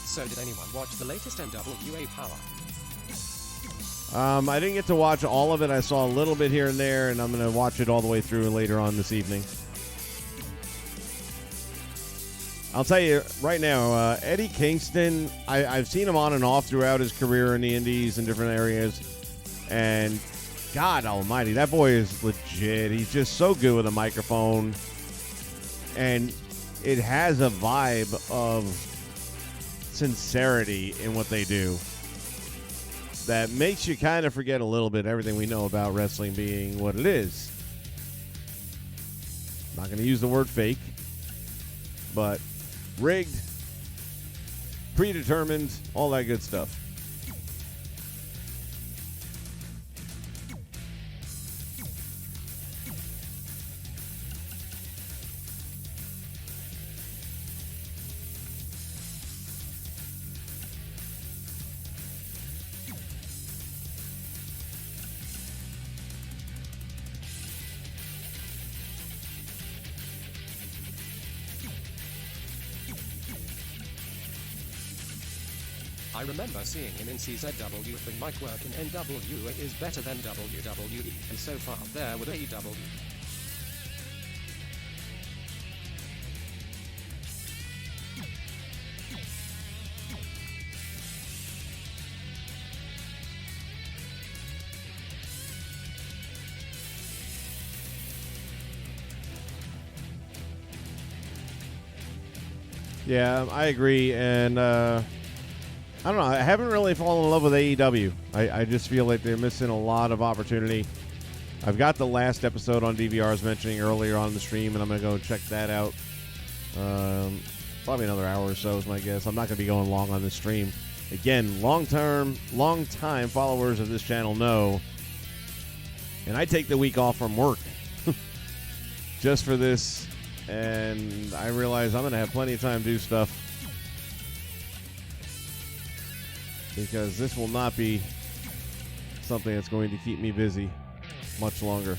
So did anyone watch the latest NWA Power? I didn't get to watch all of it. I saw a little bit here and there, and I'm going to watch it all the way through later on this evening. I'll tell you right now, Eddie Kingston, I've seen him on and off throughout his career in the indies and different areas, and God almighty, that boy is legit. He's just so good with a microphone, and it has a vibe of sincerity in what they do that makes you kind of forget a little bit everything we know about wrestling being what it is. I'm not going to use the word fake, but rigged, predetermined, all that good stuff. I remember seeing him in CZW. The mic work in NWA is better than WWE, and so far there with AEW. Yeah, I agree, and I don't know. I haven't really fallen in love with AEW. I just feel like they're missing a lot of opportunity. I've got the last episode on DVR I was mentioning earlier on the stream, and I'm going to go and check that out. Probably another hour or so is my guess. I'm not going to be going long on this stream. Again, long-time followers of this channel know, and I take the week off from work just for this, and I realize I'm going to have plenty of time to do stuff because this will not be something that's going to keep me busy much longer.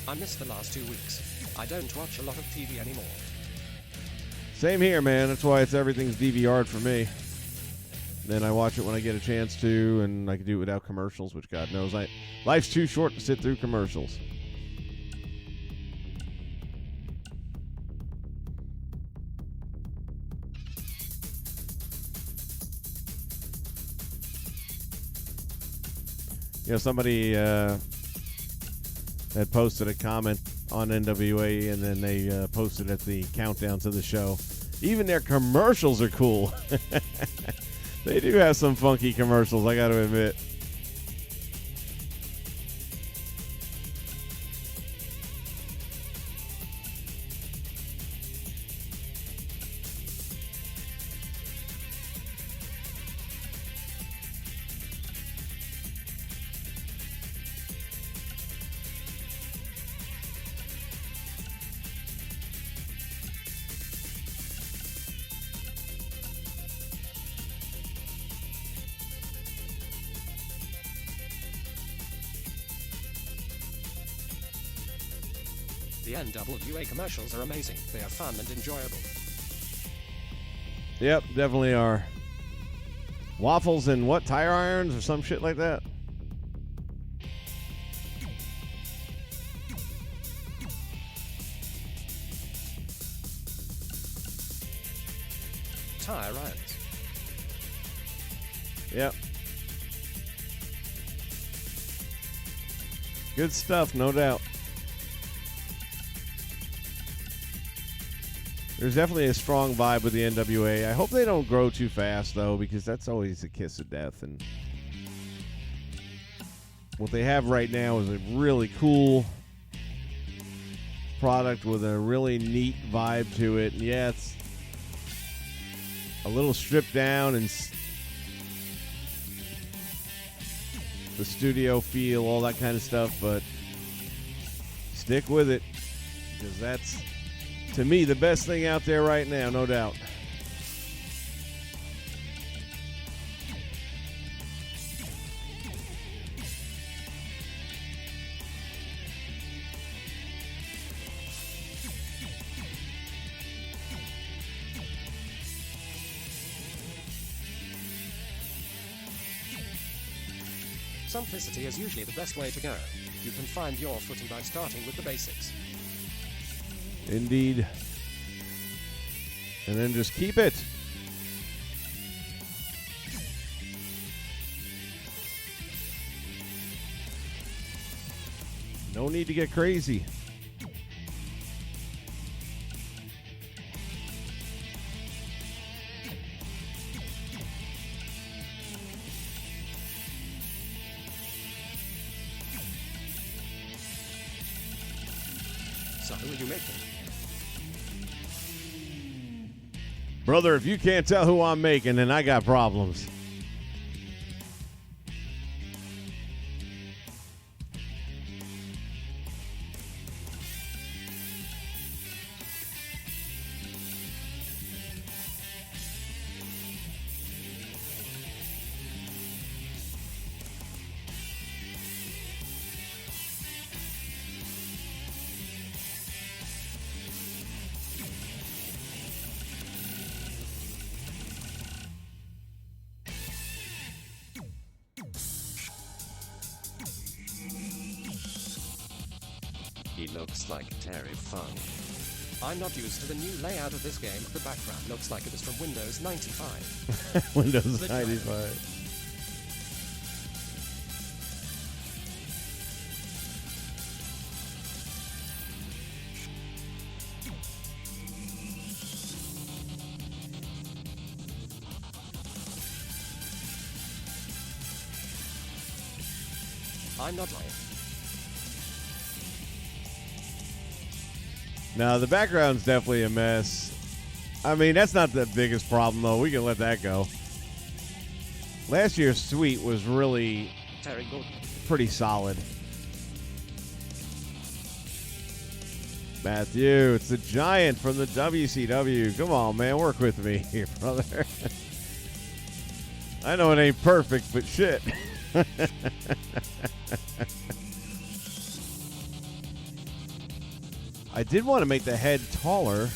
I missed the last 2 weeks. I don't watch a lot of TV anymore. Same here, man. That's why everything's DVR'd for me. Then I watch it when I get a chance to, and I can do it without commercials, which God knows life's too short to sit through commercials. You know, somebody had posted a comment on NWA, and then they posted at the countdown to the show. Even their commercials are cool. They do have some funky commercials, I got to admit. The NWA commercials are amazing. They are fun and enjoyable. Yep, definitely are. Waffles and what? Tire irons or some shit like that? Tire irons. Yep. Good stuff, no doubt. There's definitely a strong vibe with the NWA. I hope they don't grow too fast, though, because that's always a kiss of death. And what they have right now is a really cool product with a really neat vibe to it. And yeah, it's a little stripped down and the studio feel, all that kind of stuff, but stick with it, because that's, to me, the best thing out there right now, no doubt. Simplicity is usually the best way to go. You can find your footing by starting with the basics. Indeed. And then just keep it. No need to get crazy. So who are you making? Brother, if you can't tell who I'm making, then I got problems. He looks like Terry Funk. I'm not used to the new layout of this game. The background looks like it is from Windows 95. Windows 95. I'm not lying. Now, the background's definitely a mess. I mean, that's not the biggest problem, though. We can let that go. Last year's suite was really Terry Gordon. pretty solid. Matthew, it's the Giant from the WCW. Come on, man. Work with me here, brother. I know it ain't perfect, but shit. I did want to make the head taller,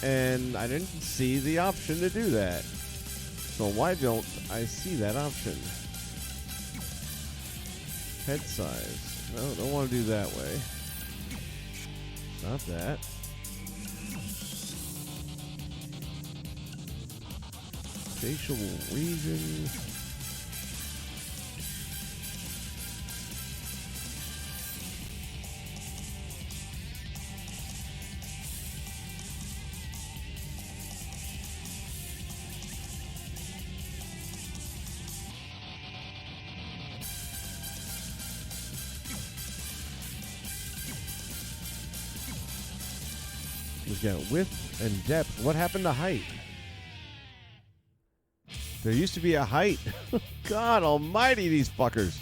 and I didn't see the option to do that. So why don't I see that option? Head size. No, don't want to do that way. Not that. Facial region. We've got width and depth. What happened to height? There used to be a height. God almighty, these fuckers.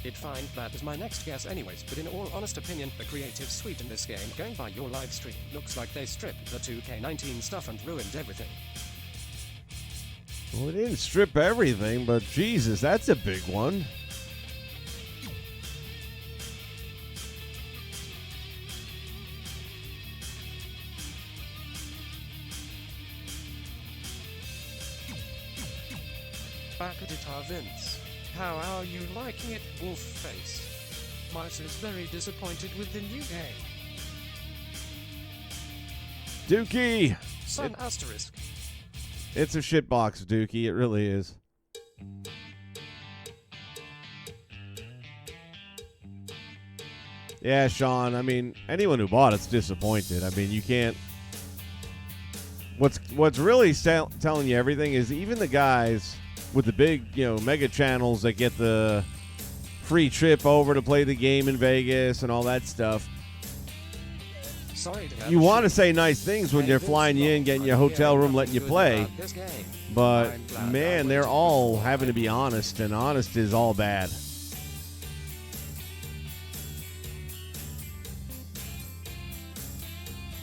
Did find that was my next guess anyways, but in all honest opinion, the creative suite in this game, going by your live stream, looks like they stripped the 2K19 stuff and ruined everything. Well, it didn't strip everything, but Jesus, that's a big one. Back at it are Vince. How are you liking it, Wolfface? Mice is very disappointed with the new game. Dookie! Sun asterisk. It's a shitbox, Dookie. It really is. Yeah, Sean. I mean, anyone who bought it's disappointed. I mean, you can't. What's really telling you everything is even the guys with the big, mega channels that get the free trip over to play the game in Vegas and all that stuff. Sorry to You want to say nice things when they're flying you in, getting your hotel room, letting you play. But, man, they're all having to be honest, and honest is all bad.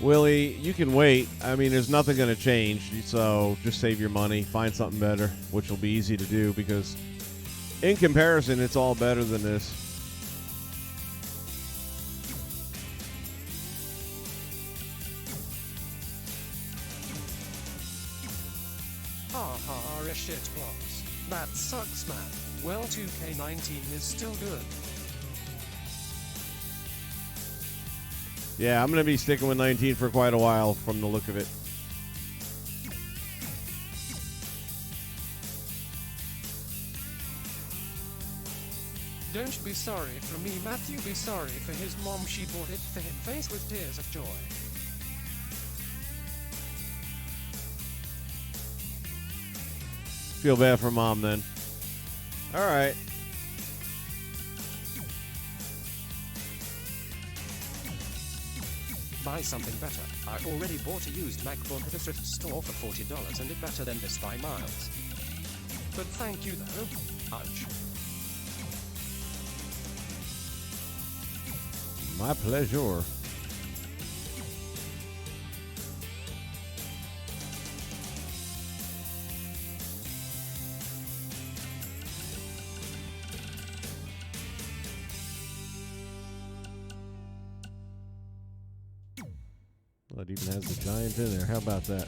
Willie, you can wait. I mean, there's nothing going to change, so just save your money. Find something better, which will be easy to do because in comparison, it's all better than this. A shit box. That sucks, man. Well, 2K19 is still good. Yeah, I'm going to be sticking with 19 for quite a while from the look of it. Don't be sorry for me, Matthew. Be sorry for his mom. She bought it for him, faced with tears of joy. Feel bad for mom then. All right. Buy something better. I already bought a used MacBook at a thrift store for $40 and it better than this by miles. But thank you though. Ouch. My pleasure. Well, it even has the Giant in there. How about that?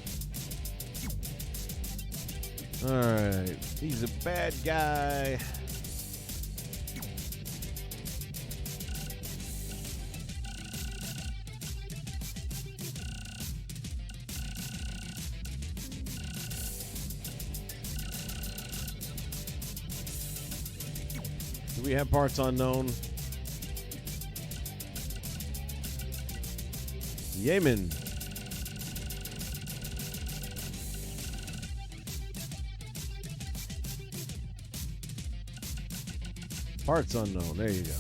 Alright. He's a bad guy. Do we have parts unknown? Yemen. Parts unknown. There you go.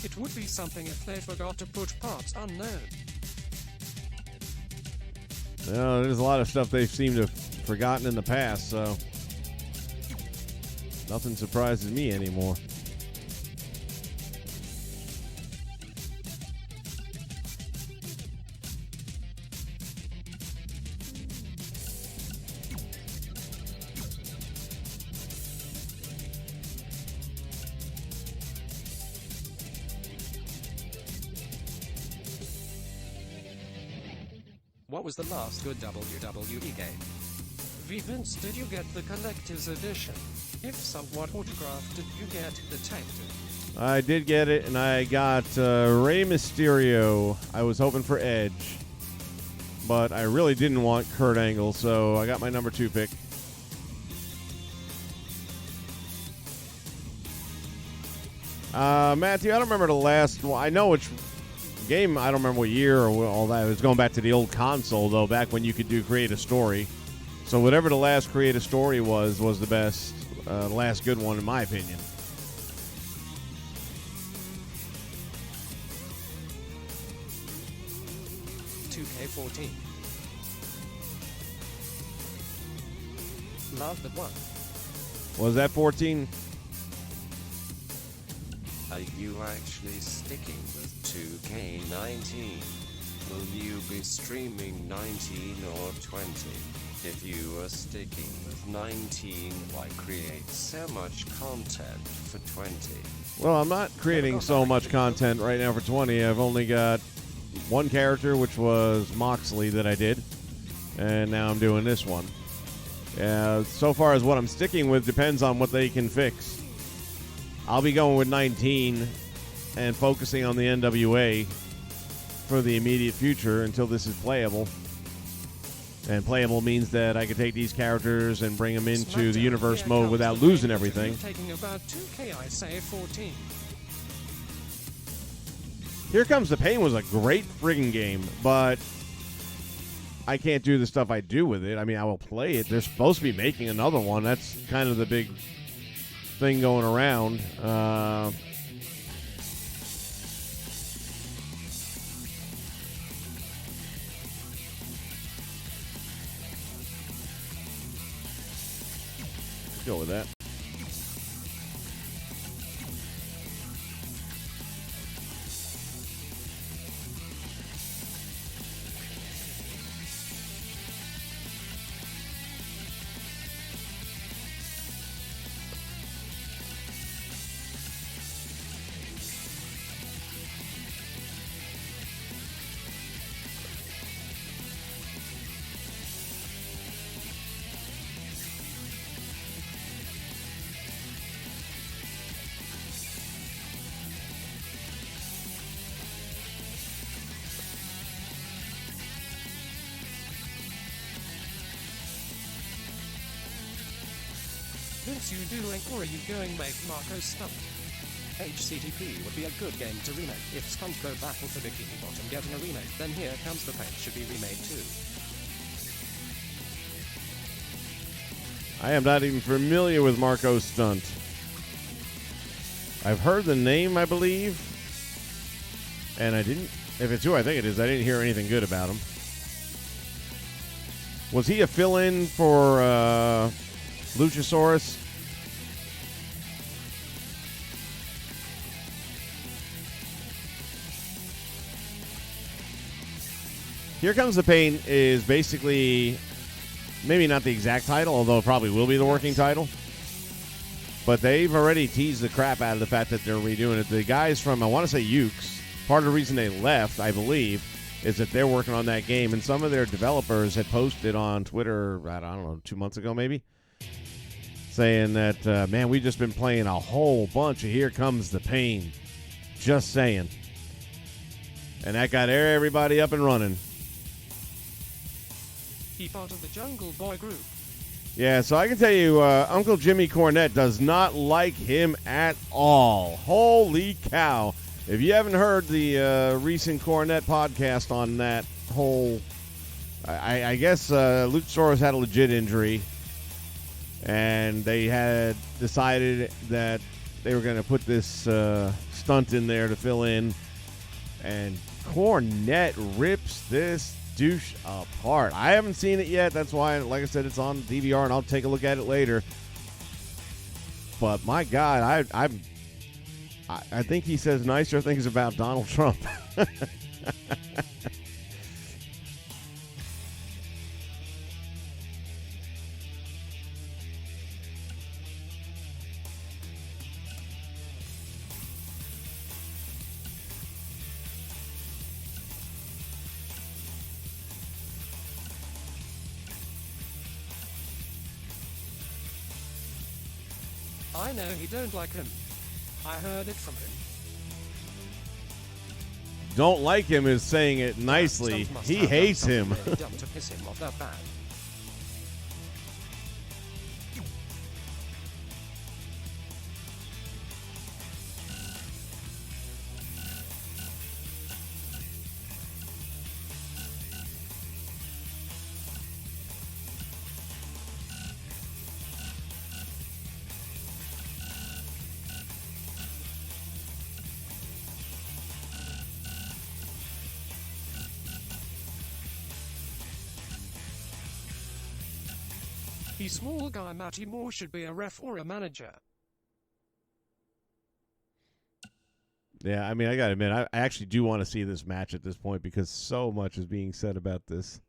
It would be something if they forgot to put parts unknown. Well, there's a lot of stuff they've seemed to have forgotten in the past, so nothing surprises me anymore. What was the last good WWE game? V Vince, did you get the collector's edition? If so, what autograph did you get detected? I did get it, and I got Rey Mysterio. I was hoping for Edge, but I really didn't want Kurt Angle, so I got my number 2 pick. Matthew, I don't remember the last one. I know which game, I don't remember what year or all that. It was going back to the old console, though, back when you could do create a story. So whatever the last create a story was the best, last good one, in my opinion. $2K14. Love that one. Was that 14? Are you actually sticking with 2K19? Will you be streaming 19 or 20? If you are sticking with 19, why create so much content for 20? Well, I'm not creating so much content right now for 20. I've only got one character, which was Moxley, that I did. And now I'm doing this one. So far as what I'm sticking with depends on what they can fix. I'll be going with 19 and focusing on the NWA for the immediate future until this is playable. And playable means that I can take these characters and bring them into the universe mode without losing everything. Taking about 2K, I say 14. Here Comes the Pain was a great friggin' game, but I can't do the stuff I do with it. I mean, I will play it. They're supposed to be making another one. That's kind of the big thing going around. Let's go with that. Vince, you doing, or are you going make Marco stunt? HCTP would be a good game to remake. If SpongeBob Battle for Bikini Bottom getting a remake, then Here Comes the Pain should be remade too. I am not even familiar with Marco Stunt. I've heard the name, I believe, and I didn't. If it's who I think it is, I didn't hear anything good about him. Was he a fill-in for Luchasaurus? Here Comes the Pain is basically maybe not the exact title, although it probably will be the working title. But they've already teased the crap out of the fact that they're redoing it. The guys from, I want to say Ukes, part of the reason they left, I believe, is that they're working on that game. And some of their developers had posted on Twitter, I don't know, 2 months ago maybe, saying that, man, we've just been playing a whole bunch of Here Comes the Pain. Just saying. And that got everybody up and running. He part of the Jungle Boy group. Yeah, so I can tell you, Uncle Jimmy Cornette does not like him at all. Holy cow. If you haven't heard the recent Cornette podcast on that whole, I guess Luchasaurus had a legit injury, and they had decided that they were going to put this stunt in there to fill in, and Cornette rips this douche apart. I haven't seen it yet. That's why, like I said, it's on DVR, and I'll take a look at it later. But my God, I think he says nicer things about Donald Trump. I know he don't like him. I heard it from him. Don't like him is saying it nicely. Some must He have done hates something him. really dumb to piss him off that bad. The small guy Matty Moore should be a ref or a manager. Yeah, I mean, I got to admit, I actually do want to see this match at this point because so much is being said about this.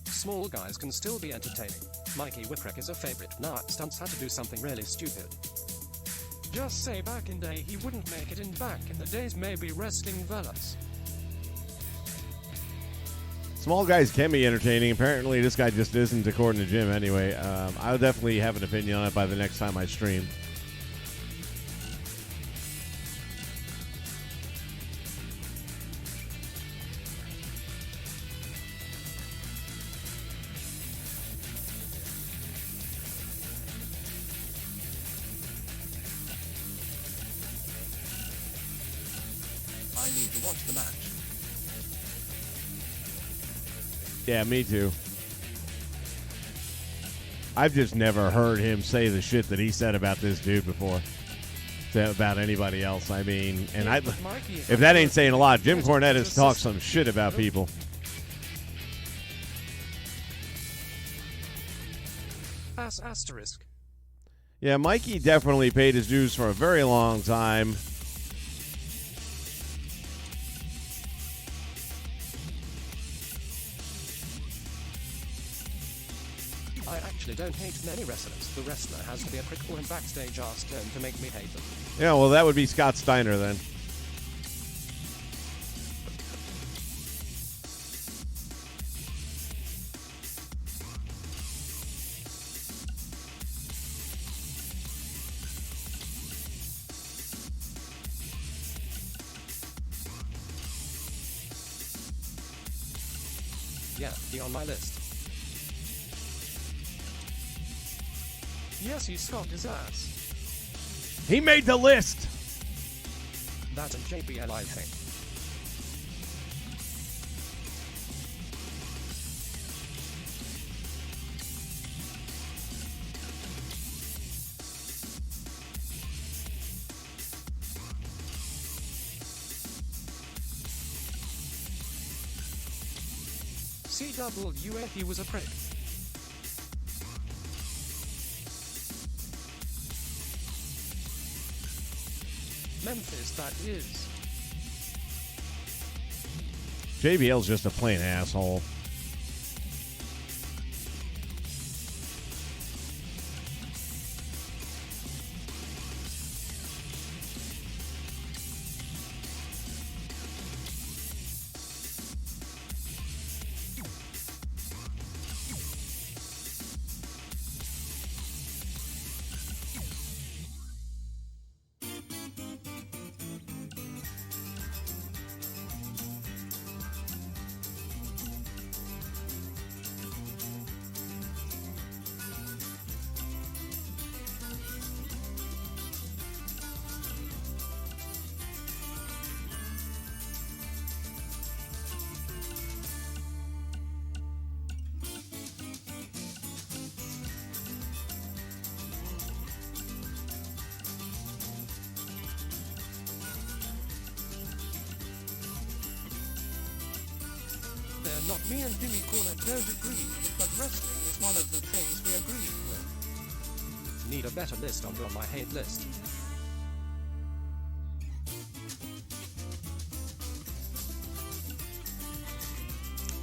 Small guys can still be entertaining. Mikey Whipwreck is a favorite. Nah, stunts had to do something really stupid. Just say back in day he wouldn't make it in back in the days maybe wrestling Velas. Small guys can be entertaining. Apparently, this guy just isn't, according to Jim, anyway. I'll definitely have an opinion on it by the next time I stream. I need to watch the match. Yeah, me too. I've just never heard him say the shit that he said about this dude before. About anybody else, I mean. And if that ain't saying a lot, Jim Cornette has talked some shit about people. Asterisk. Yeah, Mikey definitely paid his dues for a very long time. I actually don't hate many wrestlers. The wrestler has to be a prick or in backstage ass tone to make me hate them. Yeah, well, that would be Scott Steiner then. Yeah, he on my list. Yes, he scoffed his ass. He made the list. That's a JBLI thing. CWA, he was a prick. Memphis, that is. JBL's just a plain asshole. Not me and Jimmy Cornette don't agree, but wrestling is one of the things we agree with. Need a better list on my hate list.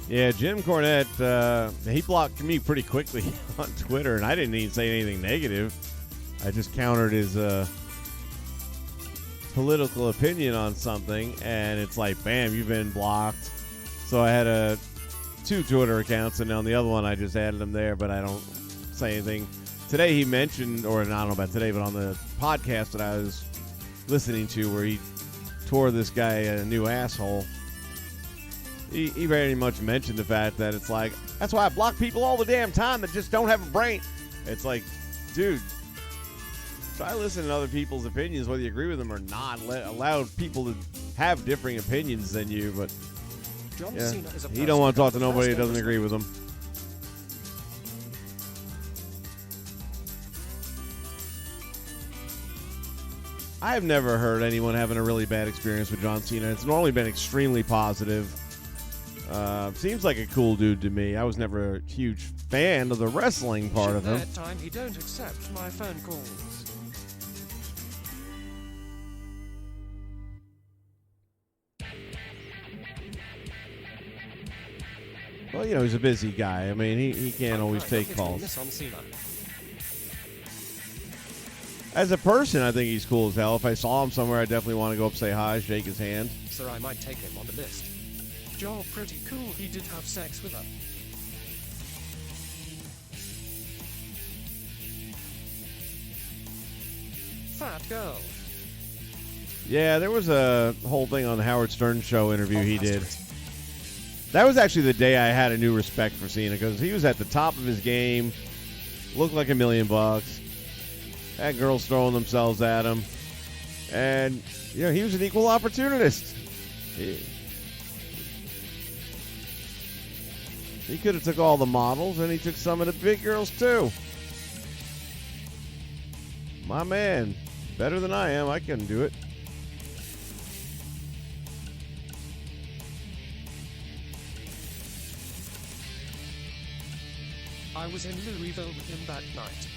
Yeah, Jim Cornette, he blocked me pretty quickly on Twitter, and I didn't even say anything negative. I just countered his political opinion on something, and it's like, bam, you've been blocked. So I had two Twitter accounts, and on the other one I just added him there, but I don't say anything. Today he mentioned, or I don't know about today, but on the podcast that I was listening to where he tore this guy a new asshole, he very much mentioned the fact that it's like, that's why I block people all the damn time that just don't have a brain. It's like, dude, try listening to other people's opinions, whether you agree with them or not. Allow people to have differing opinions than you, but John yeah, Cena is a he don't want to talk to person nobody who that doesn't agree with him. I have never heard anyone having a really bad experience with John Cena. It's normally been extremely positive. Seems like a cool dude to me. I was never a huge fan of the wrestling part of him. That time he don't accept my phone calls. Well, you know, he's a busy guy. I mean, he can't always take calls. As a person, I think he's cool as hell. If I saw him somewhere, I'd definitely want to go up, say hi, shake his hand. So I might take him on the list. Joe, pretty cool. He did have sex with her. Fat girl. Yeah, there was a whole thing on the Howard Stern show interview he did. That was actually the day I had a new respect for Cena, because he was at the top of his game, looked like $1 million, had girls throwing themselves at him, and you know, he was an equal opportunist. He could have took all the models, and he took some of the big girls too. My man, better than I am. I couldn't do it. I was in Louisville with him that night.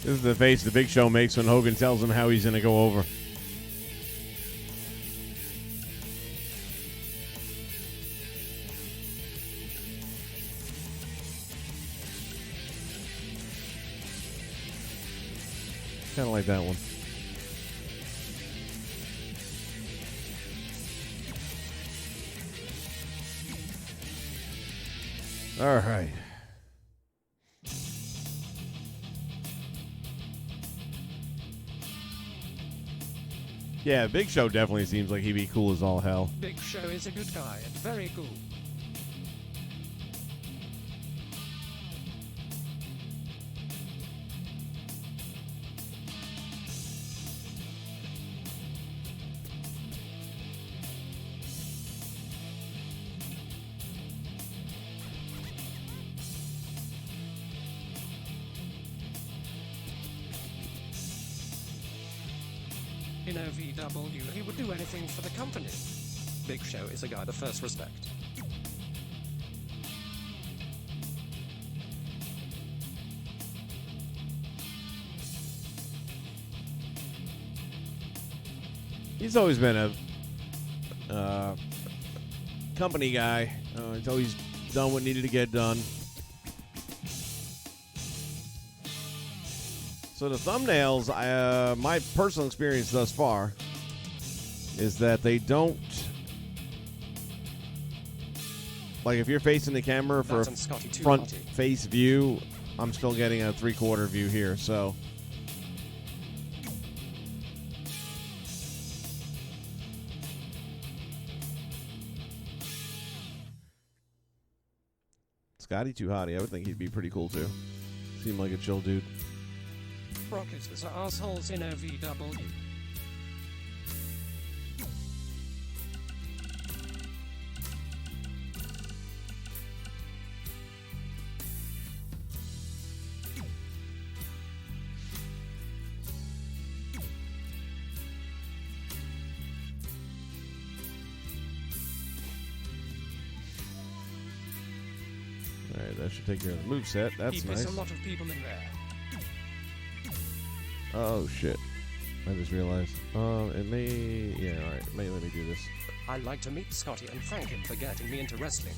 This is the face the Big Show makes when Hogan tells him how he's going to go over. Kind of like that one. All right. Yeah, Big Show definitely seems like he'd be cool as all hell. Big Show is a good guy and very cool. In OVW, he would do anything for the company. Big Show is a guy the first respect. He's always been a company guy. He's always done what needed to get done. So the thumbnails, my personal experience thus far is that they don't, like if you're facing the camera for a front face view, I'm still getting a 3/4 view here, so. Scotty too hottie, I would think he'd be pretty cool too. Seemed like a chill dude. Rockets are assholes in OVW. Alright, that should take care of the moveset. That's nice. There's a lot of people in there. Oh shit. I just realized. It may. Yeah, alright. It may let me do this. I'd like to meet Scotty and thank him for getting me into wrestling.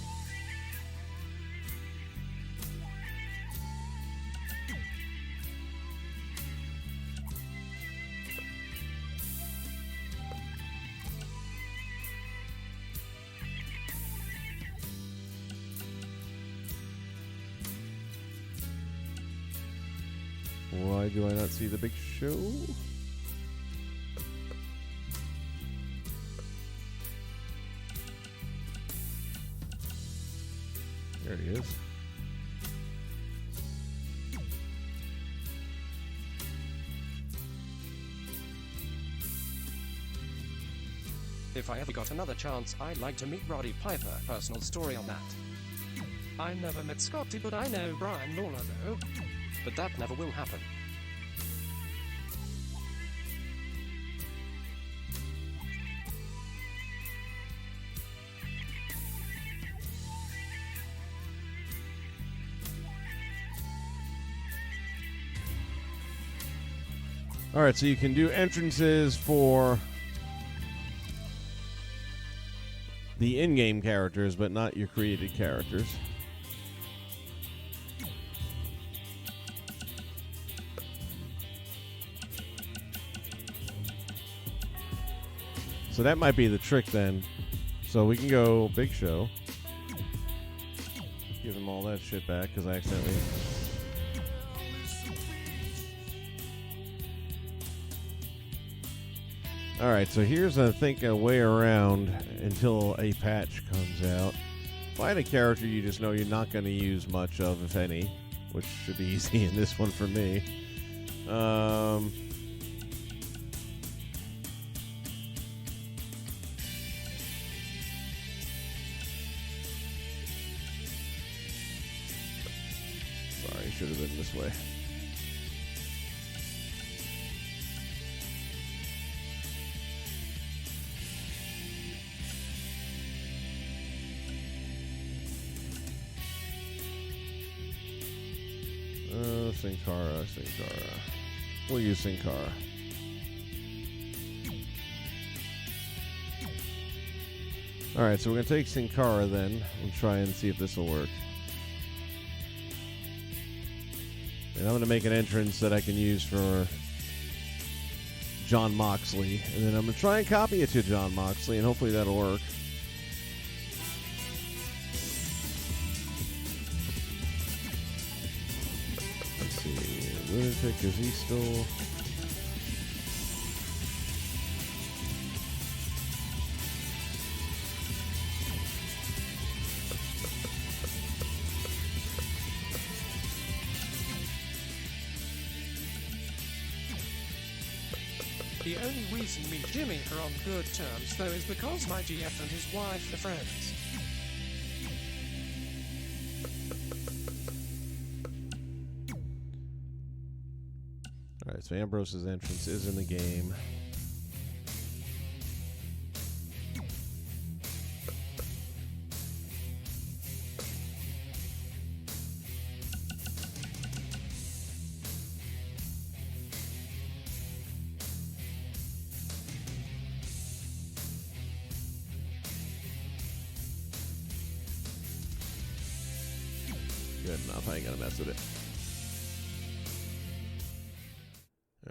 Why do I not see the Big Show? There he is. If I ever got another chance, I'd like to meet Roddy Piper. Personal story on that. I never met Scotty, but I know Brian Lawler though. But that never will happen. All right, so you can do entrances for the in-game characters, but not your created characters. So that might be the trick then. So we can go Big Show. Give him all that shit back because I accidentally... Alright, so here's, I think, a way around until a patch comes out. Find a character you just know you're not going to use much of, if any, which should be easy in this one for me. Sorry, should have been this way. Sin Cara. We'll use Sin Cara. Alright, so we're going to take Sin Cara then and try and see if this will work. And I'm going to make an entrance that I can use for Jon Moxley. And then I'm going to try and copy it to Jon Moxley, and hopefully that'll work. Let's see. Lunatic, is he still... The only reason me and Jimmy are on good terms though is because my GF and his wife are friends. Alright, so Ambrose's entrance is in the game. Good enough. I ain't gonna mess with it.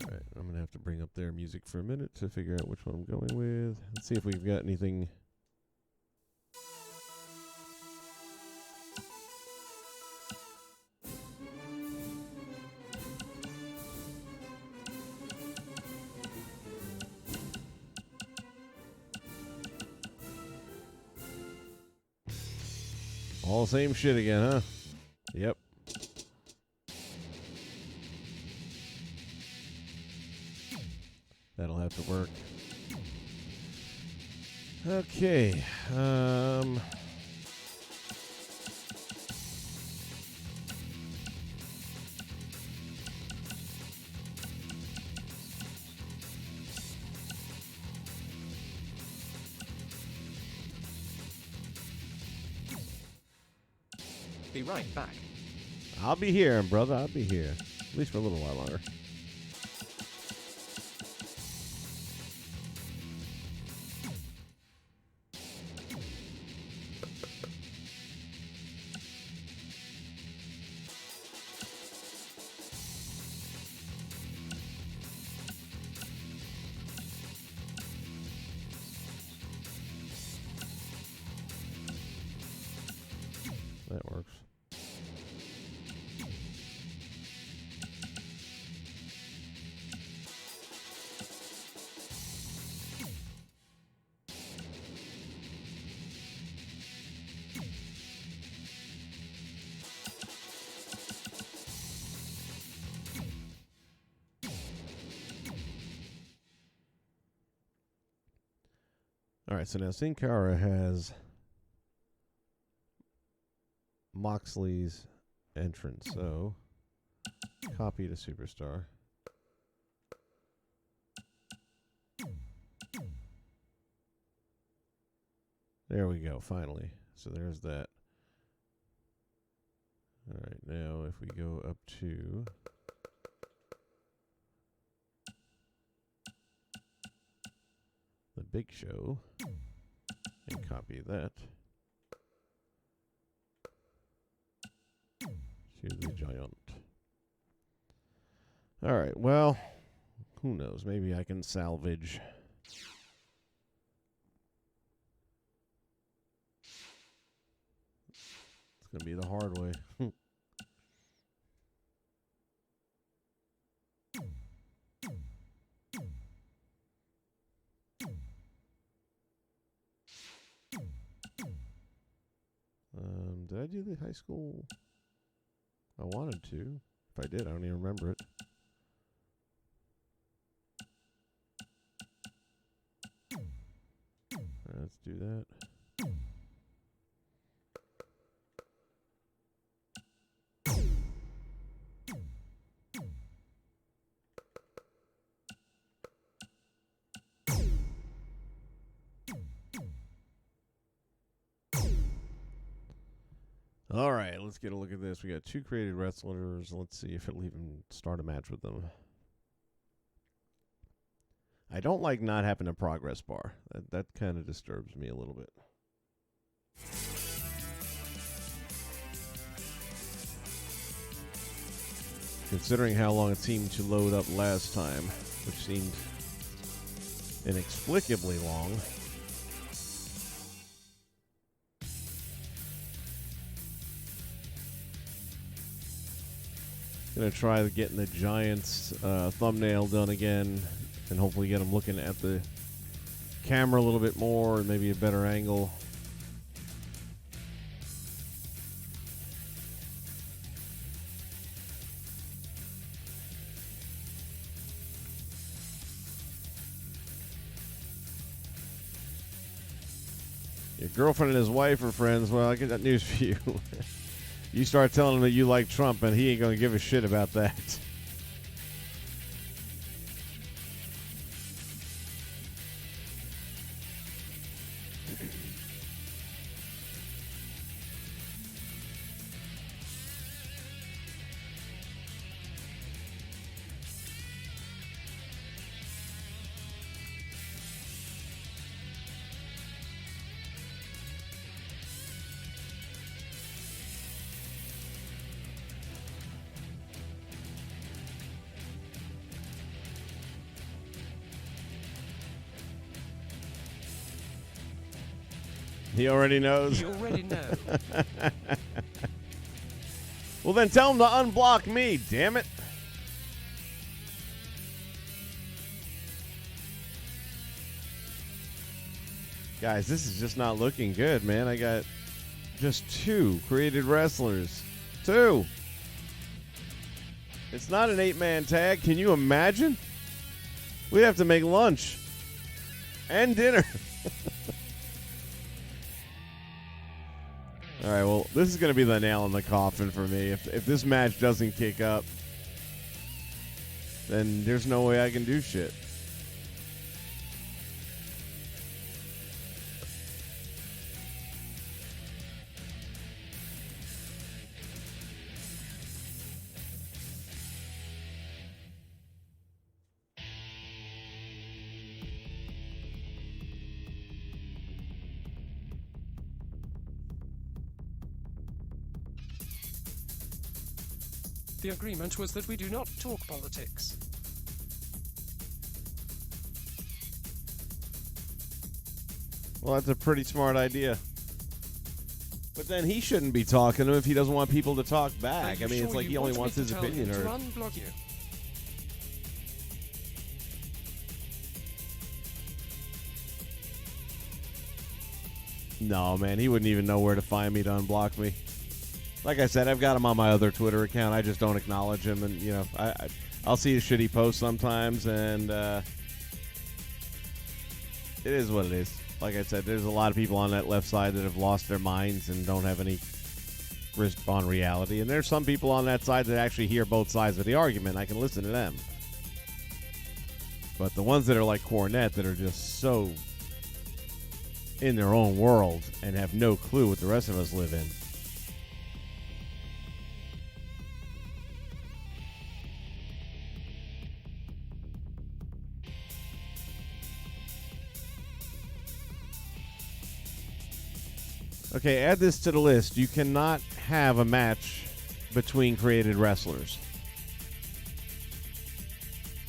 Alright, I'm gonna have to bring up their music for a minute to figure out which one I'm going with. Let's see if we've got anything. All the same shit again, huh? Yep. That'll have to work. Okay. Be right back. I'll be here, brother. I'll be here. At least for a little while longer. That works. All right, so now Sin Cara has Moxley's entrance, so copy to Superstar. There we go, finally. So there's that. All right, now if we go up to the Big Show and copy that to the Giant. All right, well, who knows? Maybe I can salvage. It's going to be the hard way. Did I do the high school? I wanted to. If I did, I don't even remember it. Let's do that. All right, let's get a look at this. We got two created wrestlers. Let's see if it'll even start a match with them. I don't like not having a progress bar. That kind of disturbs me a little bit. Considering how long it seemed to load up last time, which seemed inexplicably long. Gonna try getting the Giants thumbnail done again, and hopefully get them looking at the camera a little bit more and maybe a better angle. Your girlfriend and his wife are friends. Well, I got news for you. You start telling him that you like Trump, and he ain't going to give a shit about that. He already knows. You already know. Well, then tell him to unblock me, damn it. Guys, this is just not looking good, man. I got just 2 created wrestlers. 2. It's not an 8-man tag. Can you imagine? We'd have to make lunch and dinner. All right, well, this is going to be the nail in the coffin for me. If this match doesn't kick up, then there's no way I can do shit. The agreement was that we do not talk politics. Well, that's a pretty smart idea. But then he shouldn't be talking to him if he doesn't want people to talk back. I mean, it's like he only wants his opinion heard. Unblock you. No, man, he wouldn't even know where to find me to unblock me. Like I said, I've got him on my other Twitter account. I just don't acknowledge him, and you know, I'll see his shitty posts sometimes, and it is what it is. Like I said, there's a lot of people on that left side that have lost their minds and don't have any grasp on reality, and there's some people on that side that actually hear both sides of the argument. I can listen to them, but the ones that are like Cornette, that are just so in their own world and have no clue what the rest of us live in. Okay, add this to the list. You cannot have a match between created wrestlers.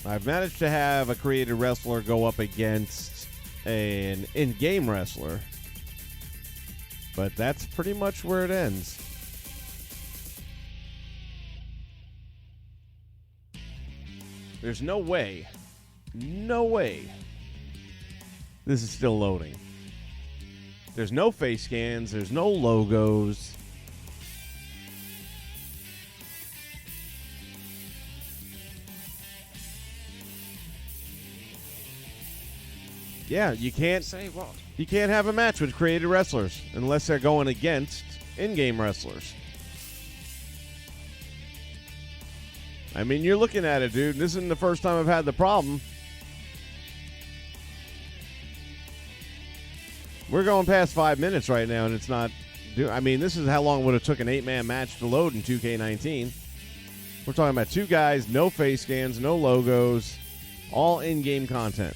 I've managed to have a created wrestler go up against an in-game wrestler, but that's pretty much where it ends. There's no way this is still loading. There's no face scans. There's no logos. Yeah, you can't say what? You can't have a match with created wrestlers unless they're going against in-game wrestlers. I mean, you're looking at it, dude. This isn't the first time I've had the problem. We're going past 5 minutes right now, and it's not... I mean, this is how long it would have took an 8-man match to load in 2K19. We're talking about 2 guys, no face scans, no logos, all in-game content.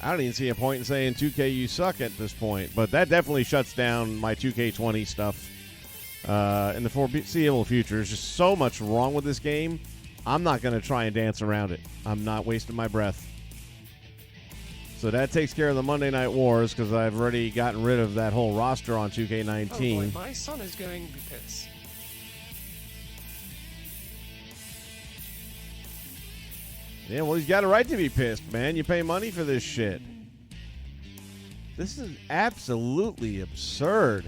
I don't even see a point in saying 2K you suck at this point, but that definitely shuts down my 2K20 stuff in the foreseeable future. There's just so much wrong with this game. I'm not going to try and dance around it. I'm not wasting my breath. So that takes care of the Monday Night Wars because I've already gotten rid of that whole roster on 2K19. Oh boy, my son is going to be pissed. Yeah, well, he's got a right to be pissed, man. You pay money for this shit. This is absolutely absurd.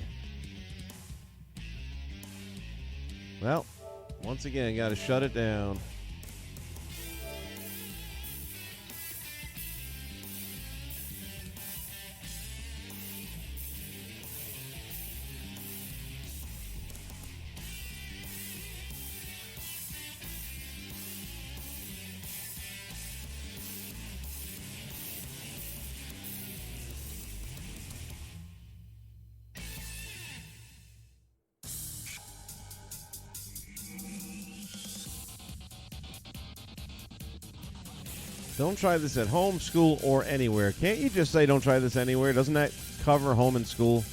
Well, once again, got to shut it down. Don't try this at home, school, or anywhere. Can't you just say don't try this anywhere? Doesn't that cover home and school?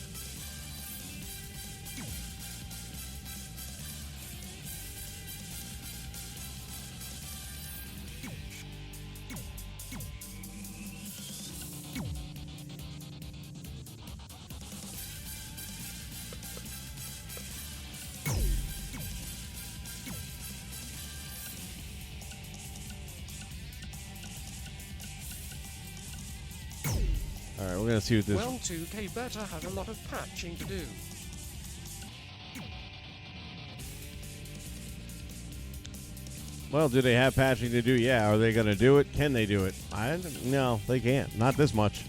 All right, we're going to see what this... Well, 2K better have a lot of patching to do. Well, do they have patching to do? Yeah. Are they going to do it? Can they do it? No, they can't. Not this much.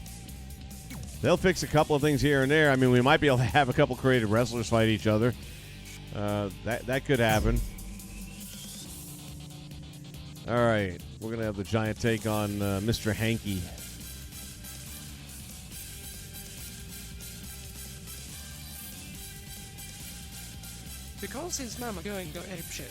They'll fix a couple of things here and there. I mean, we might be able to have a couple creative wrestlers fight each other. That could happen. All right. We're going to have the giant take on Mr. Hanky. Because his mama going go apeshit.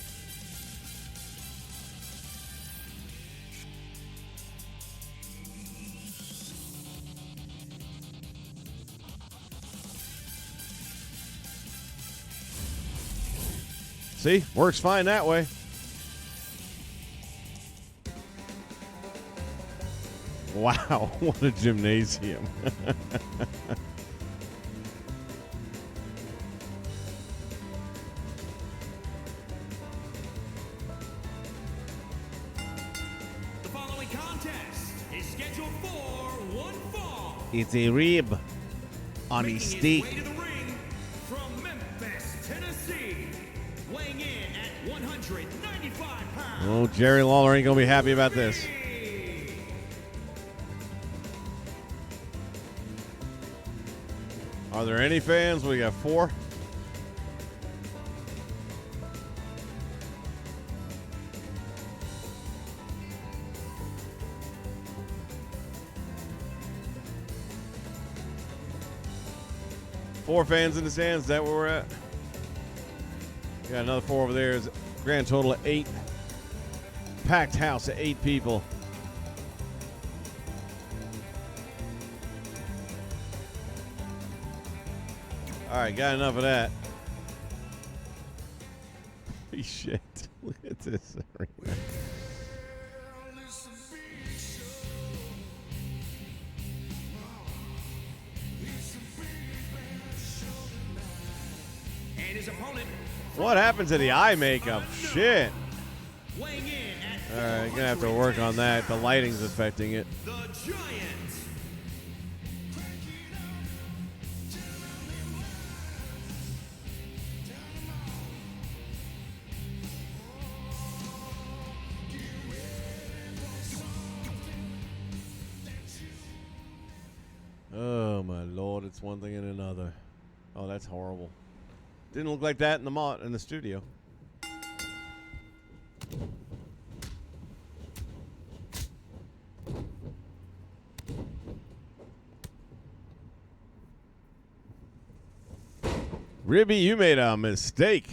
See? Works fine that way. Wow, what a gymnasium. The following contest is scheduled for one fall. It's a rib on Making his his steak. way to the ring from Memphis, Tennessee, weighing in at 195 pounds. Oh, Jerry Lawler ain't going to be happy about this. Are there any fans? We got 4. Four fans in the stands. Is that where we're at? Got another 4 over there. Is grand total of 8. Packed house of 8 people. All right, got enough of that. Holy shit. Look at this. And his opponent. What happened to the eye makeup? Shit. Weighing in at All right, gonna have to work on that. The lighting's affecting it. the Giant. Oh my lord, it's one thing and another. Oh, that's horrible. Didn't look like that in the studio. Ribby, you made a mistake.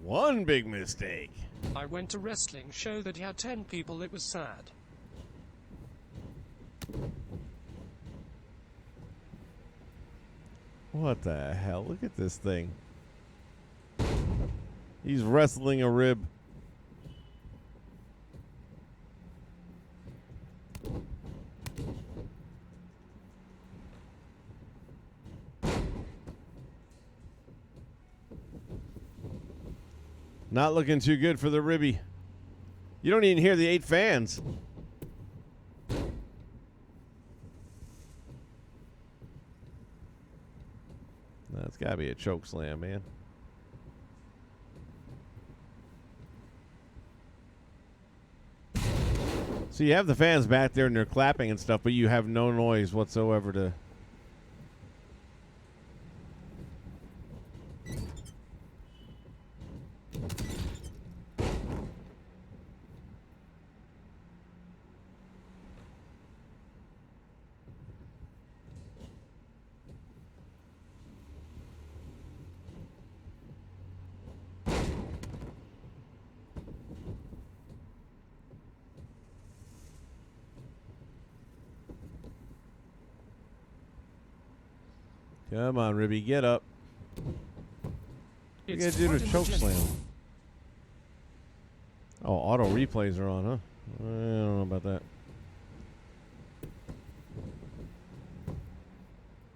One big mistake. I went to wrestling show that he had 10 people. It was sad. What the hell? Look at this thing. He's wrestling a rib. Not looking too good for the ribby. You don't even hear the 8 fans. That's got to be a choke slam, man. So you have the fans back there and they're clapping and stuff, but you have no noise whatsoever to... Come on, Ribby, get up. You gotta do the choke slam. Oh, auto replays are on, huh? I don't know about that.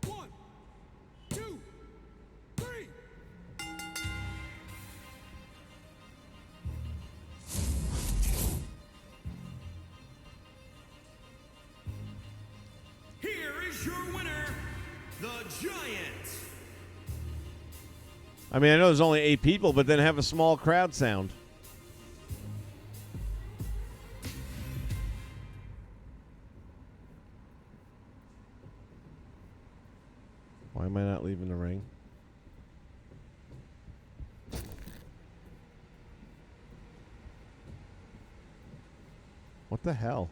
1, 2, 3. Here is your winner, the Giant. I mean, I know there's only 8 people, but then have a small crowd sound. Why am I not leaving the ring? What the hell?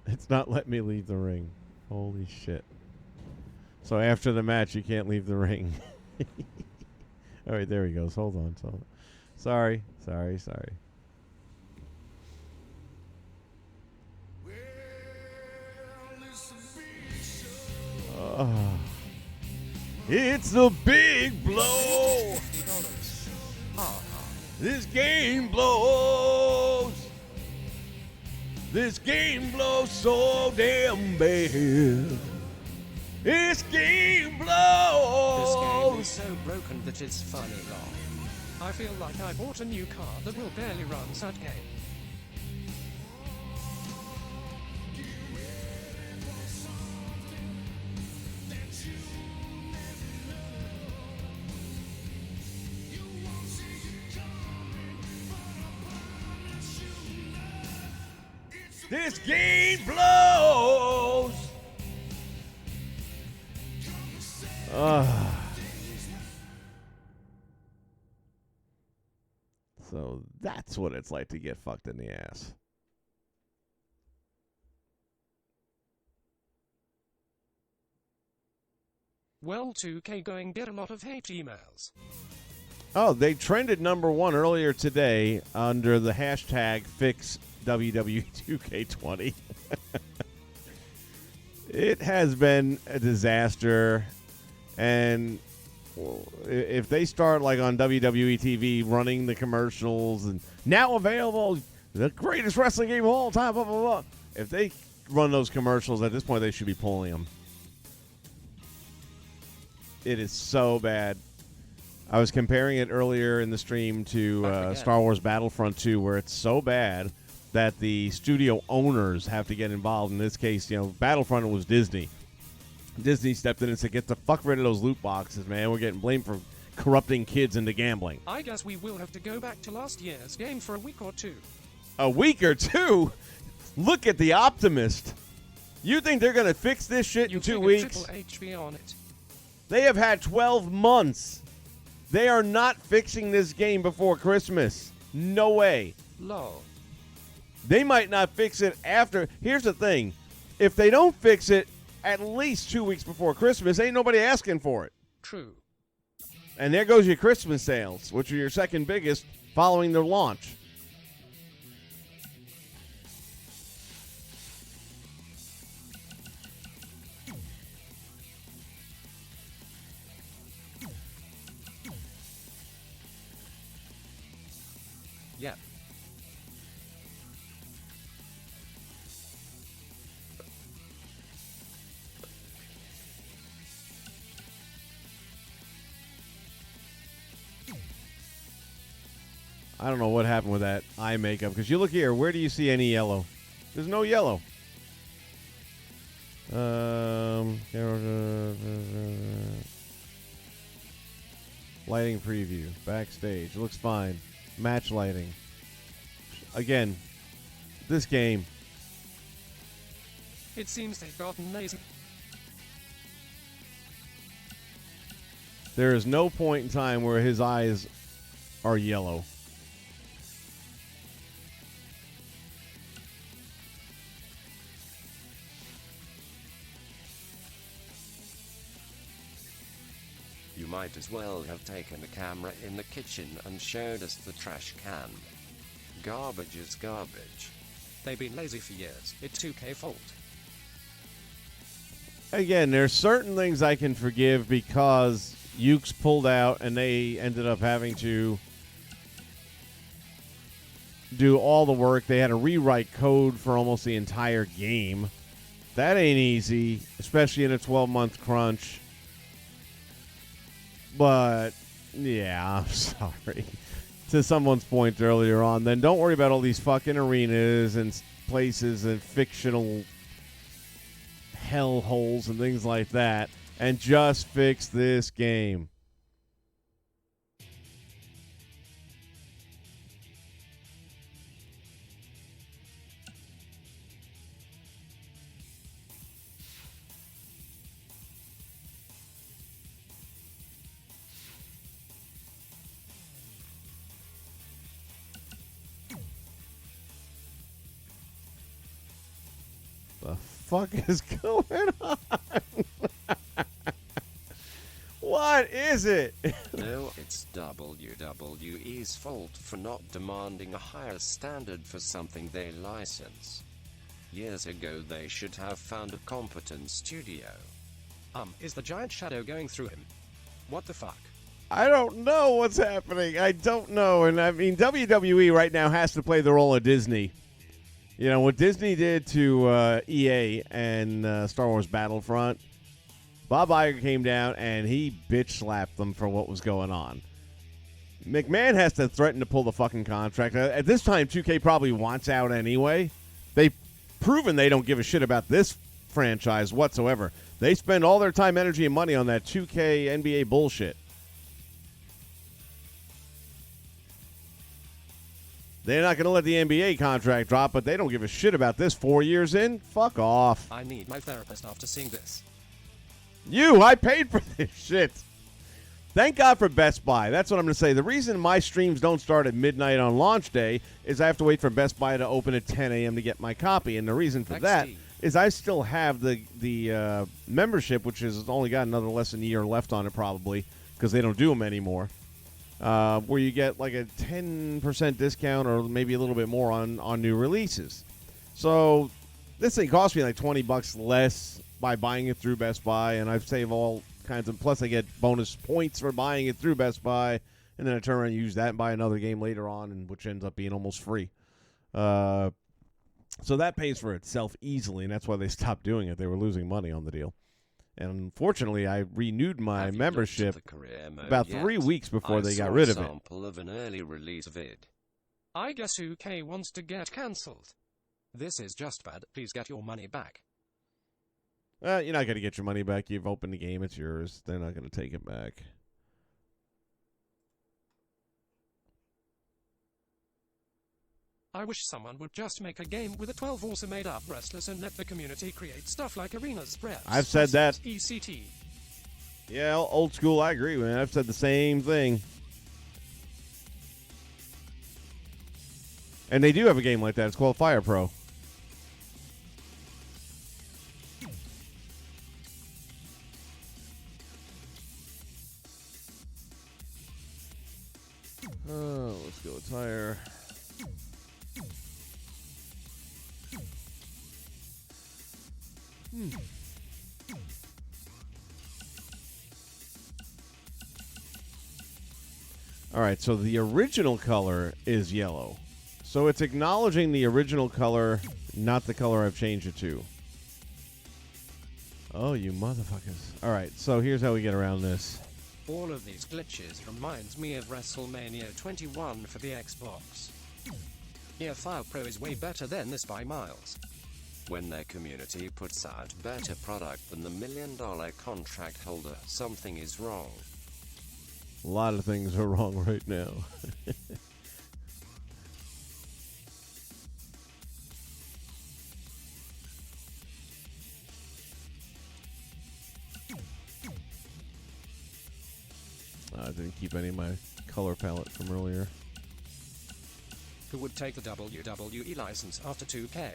It's not letting me leave the ring. Holy shit. So after the match, you can't leave the ring. All right, there he goes. Hold on. Sorry. It's a big blow. This game blows. This game blows so damn bad. This game blows. This game is so broken that it's funny long. I feel like I bought a new car that will barely run that game. This game blows. So that's what it's like to get fucked in the ass. Well, 2K going get a lot of hate emails. Oh, they trended #1 earlier today under the hashtag fix WWE2K20. It has been a disaster, and if they start like on WWE TV running the commercials and now available, the greatest wrestling game of all time, blah, blah, blah. If they run those commercials, at this point they should be pulling them. It is so bad. I was comparing it earlier in the stream to Star Wars Battlefront 2, where it's so bad that the studio owners have to get involved. In this case, Battlefront was Disney. Disney stepped in and said, get the fuck rid of those loot boxes, man. We're getting blamed for corrupting kids into gambling. I guess we will have to go back to last year's game for a week or two. A week or two? Look at the optimist. You think they're going to fix this shit in 2 weeks? Triple HB on it. They have had 12 months. They are not fixing this game before Christmas. No way. Lol. They might not fix it after. Here's the thing. If they don't fix it at least 2 weeks before Christmas, ain't nobody asking for it. True. And there goes your Christmas sales, which are your second biggest following the launch. Yep. I don't know what happened with that eye makeup, because you look here, where do you see any yellow? There's no yellow. Lighting preview. Backstage. Looks fine. Match lighting. Again, this game. It seems they've gotten lazy. There is no point in time where his eyes are yellow. You might as well have taken a camera in the kitchen and showed us the trash can. Garbage is garbage. They've been lazy for years. It's 2K fault. Again, there's certain things I can forgive because Ukes pulled out and they ended up having to do all the work. They had to rewrite code for almost the entire game. That ain't easy, especially in a 12-month crunch. But, yeah, I'm sorry. To someone's point earlier on, then don't worry about all these fucking arenas and places and fictional hellholes and things like that, and just fix this game. The fuck is going on? What is it? No, it's WWE's fault for not demanding a higher standard for something they license. Years ago they should have found a competent studio. Is the giant shadow going through him? What the fuck? I don't know what's happening. I don't know. And I mean, WWE right now has to play the role of Disney. You know, what Disney did to EA and Star Wars Battlefront, Bob Iger came down and he bitch slapped them for what was going on. McMahon has to threaten to pull the fucking contract. At this time, 2K probably wants out anyway. They've proven they don't give a shit about this franchise whatsoever. They spend all their time, energy, and money on that 2K NBA bullshit. They're not going to let the NBA contract drop, but they don't give a shit about this 4 years in. Fuck off. I need my therapist after seeing this. I paid for this shit. Thank God for Best Buy. That's what I'm going to say. The reason my streams don't start at midnight on launch day is I have to wait for Best Buy to open at 10 a.m. to get my copy. And the reason for that is I still have the membership, which has only got another less than a year left on it probably because they don't do them anymore. Where you get like a 10% discount or maybe a little bit more on new releases. So this thing cost me like $20 less by buying it through Best Buy, and I've saved all kinds of. Plus, I get bonus points for buying it through Best Buy, and then I turn around and use that and buy another game later on, and which ends up being almost free. So that pays for itself easily, and that's why they stopped doing it. They were losing money on the deal. And unfortunately, I renewed my membership about 3 weeks before they got rid of it. Sample of an early release vid. I guess 2K wants to get cancelled. This is just bad. Please get your money back. You're not going to get your money back. You've opened the game. It's yours. They're not going to take it back. I wish someone would just make a game with a 12 also made up wrestlers and let the community create stuff like arenas, preps. I've said that. ECT. Yeah, old school, I agree, man. I've said the same thing. And they do have a game like that. It's called Fire Pro. Let's go attire. All right, so the original color is yellow. So it's acknowledging the original color, not the color I've changed it to. Oh, you motherfuckers. All right, so here's how we get around this. All of these glitches reminds me of WrestleMania 21 for the Xbox. Yeah, File Pro is way better than this by miles. When their community puts out better product than the $1 million contract holder, something is wrong. A lot of things are wrong right now. I didn't keep any of my color palette from earlier. Who would take the WWE license after 2K?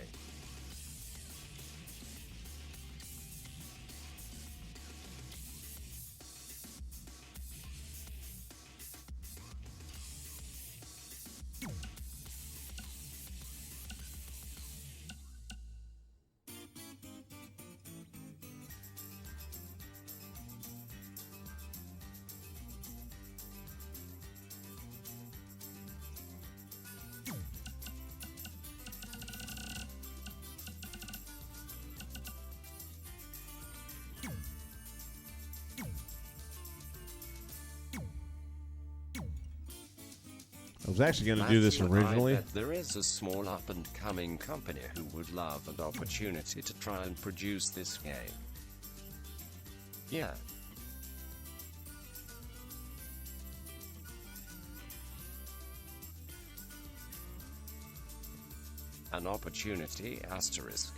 I was actually going to do this Matthew, originally. I bet there is a small up-and-coming company who would love an opportunity to try and produce this game. Yeah. An opportunity asterisk.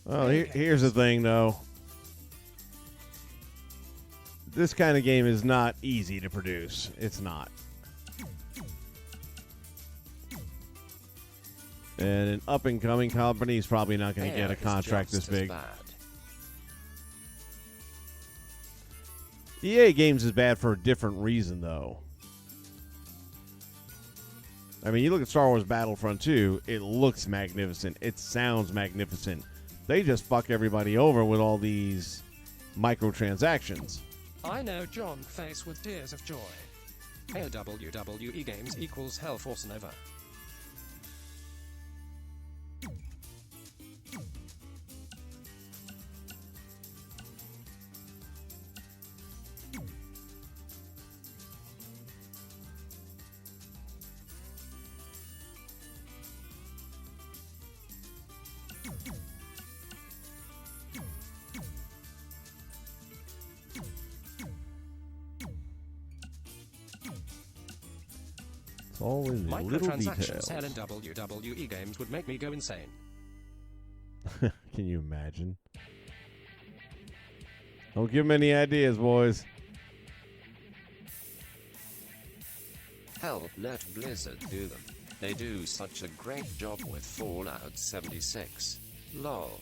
Well, here's the thing, though. This kind of game is not easy to produce. It's not. And an up-and-coming company is probably not going to get a contract this big. EA Games is bad for a different reason, though. I mean, you look at Star Wars Battlefront 2, it looks magnificent. It sounds magnificent. They just fuck everybody over with all these microtransactions. I know John face with tears of joy. Hey, WWE Games equals Hellforce Nova. It's all in the little Microtransactions details. hell in WWE Games would make me go insane. Can you imagine? Don't give them any ideas, boys. Hell, let Blizzard do them. They do such a great job with Fallout 76. Lol.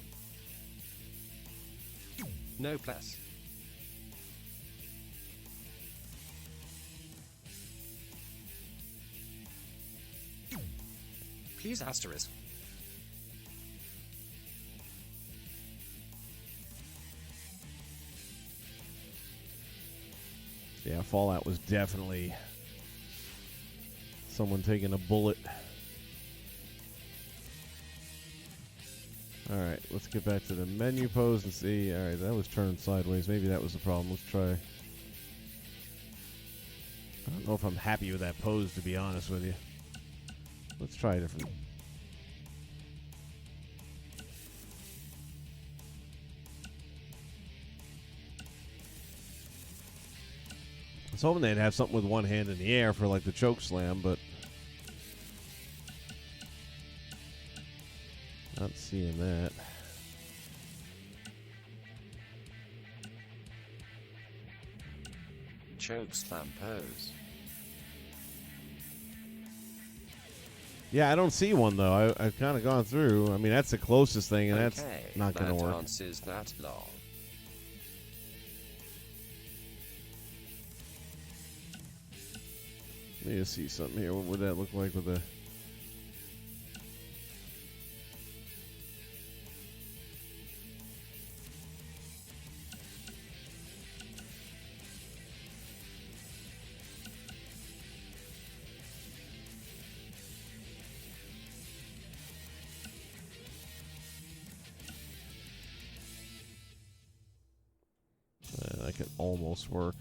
No plus. Please asterisk. Yeah, Fallout was definitely someone taking a bullet. All right, let's get back to the menu pose and see. All right, that was turned sideways. Maybe that was the problem. Let's try. I don't know if I'm happy with that pose, to be honest with you. Let's try a different. I was hoping they'd have something with one hand in the air for like the choke slam, but not seeing that. Choke slam pose. Yeah, I don't see one though. I've kind of gone through. I mean, that's the closest thing, and Okay, that's not going to that work. answers that law. Let me just see something here. What would that look like with the... could almost work.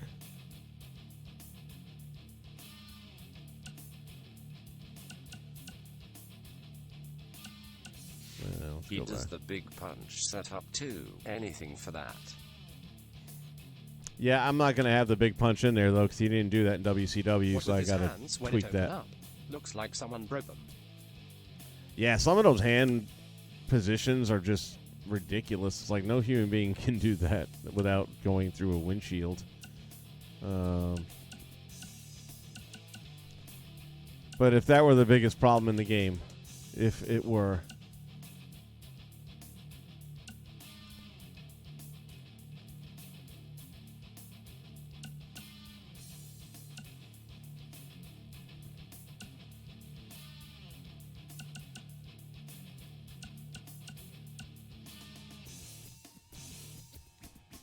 He does the big punch setup too. Anything for that. Yeah, I'm not going to have the big punch in there, though, because he didn't do that in WCW, What so with I his got to hands when tweak it that. opened up? Looks like someone broke them. Yeah, some of those hand positions are just ridiculous. It's like no human being can do that without going through a windshield. But if that were the biggest problem in the game, if it were...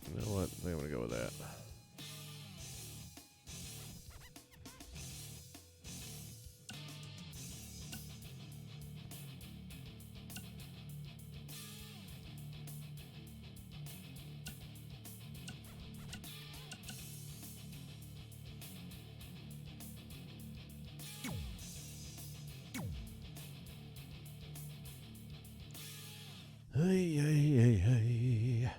You know what? I think I'm going to go with that. Hey, hey, hey, hey.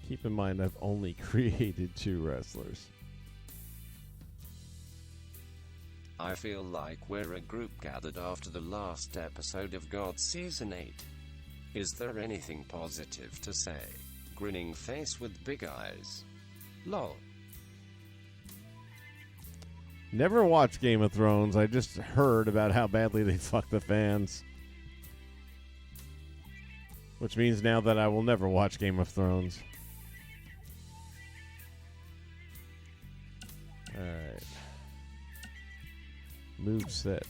Keep in mind, I've only created 2 wrestlers. I feel like we're a group gathered after the last episode of God Season 8. Is there anything positive to say? Grinning face with big eyes. Lol. Never watched Game of Thrones. I just heard about how badly they fuck the fans. Which means now that I will never watch Game of Thrones. Alright. Move set.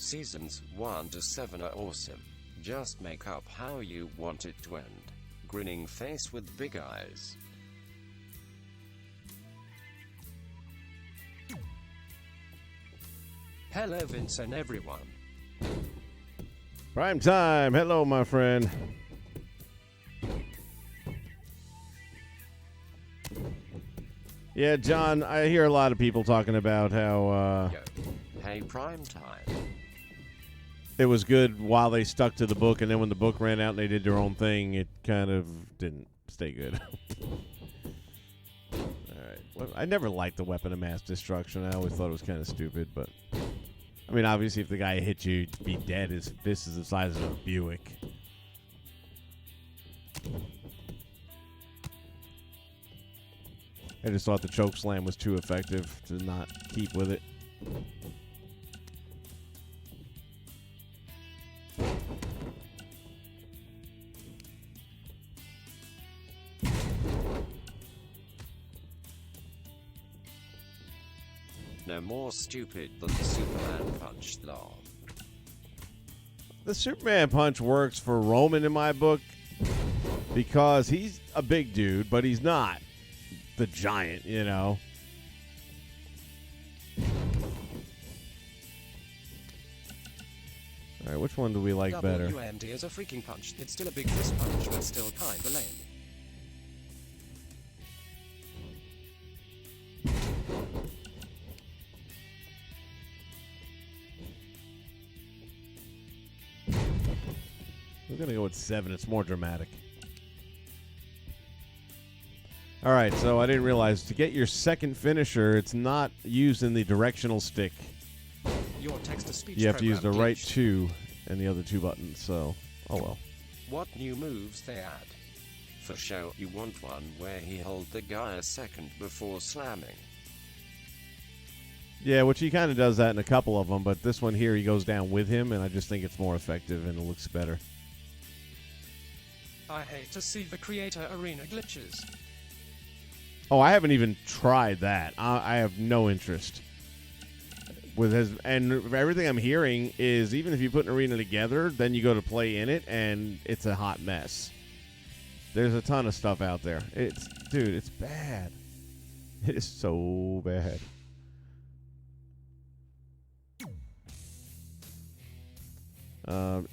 Seasons 1 to 7 are awesome. Just make up how you want it to end. Grinning face with big eyes. Hello, Vince and everyone. Prime time. Hello, my friend. Yeah, John, I hear a lot of people talking about how Hey, prime time. it was good while they stuck to the book, and then when the book ran out and they did their own thing, it kind of didn't stay good. All right. Well, I never liked the weapon of mass destruction. I always thought it was kind of stupid, but I mean, obviously, if the guy hit you, you'd be dead. His fist is the size of a Buick. I just thought the choke slam was too effective to not keep with it. No more stupid than the Superman punch, lol. The Superman punch works for Roman in my book because he's a big dude, but he's not the giant, you know. All right, which one do we like better? WMD is a freaking punch. It's still a big fist punch, but still kinda lame. We're going to go with 7. It's more dramatic. All right, so I didn't realize to get your second finisher, it's not using the directional stick. Your text-to-speech You have to use the program right glitched. 2 and the other 2 buttons, so, oh well. What new moves they add? For show, you want one where he hold the guy a second before slamming. Yeah, which he kind of does that in a couple of them, but this one here, he goes down with him, and I just think it's more effective and it looks better. I hate to see the creator arena glitches. Oh, I haven't even tried that. I have no interest. With his, and everything I'm hearing is even if you put an arena together, then you go to play in it, and it's a hot mess. There's a ton of stuff out there. Dude, it's bad. It is so bad.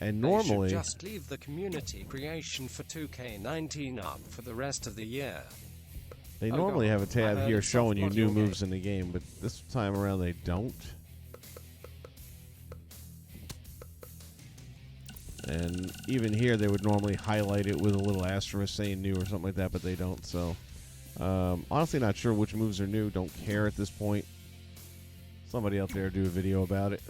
And normally, they should just leave the community creation for 2K19 up for the rest of the year. They normally have a tab here showing you new moves in the game, but this time around they don't. And even here, they would normally highlight it with a little asterisk saying new or something like that, but they don't. So, honestly, not sure which moves are new. Don't care at this point. Somebody out there do a video about it.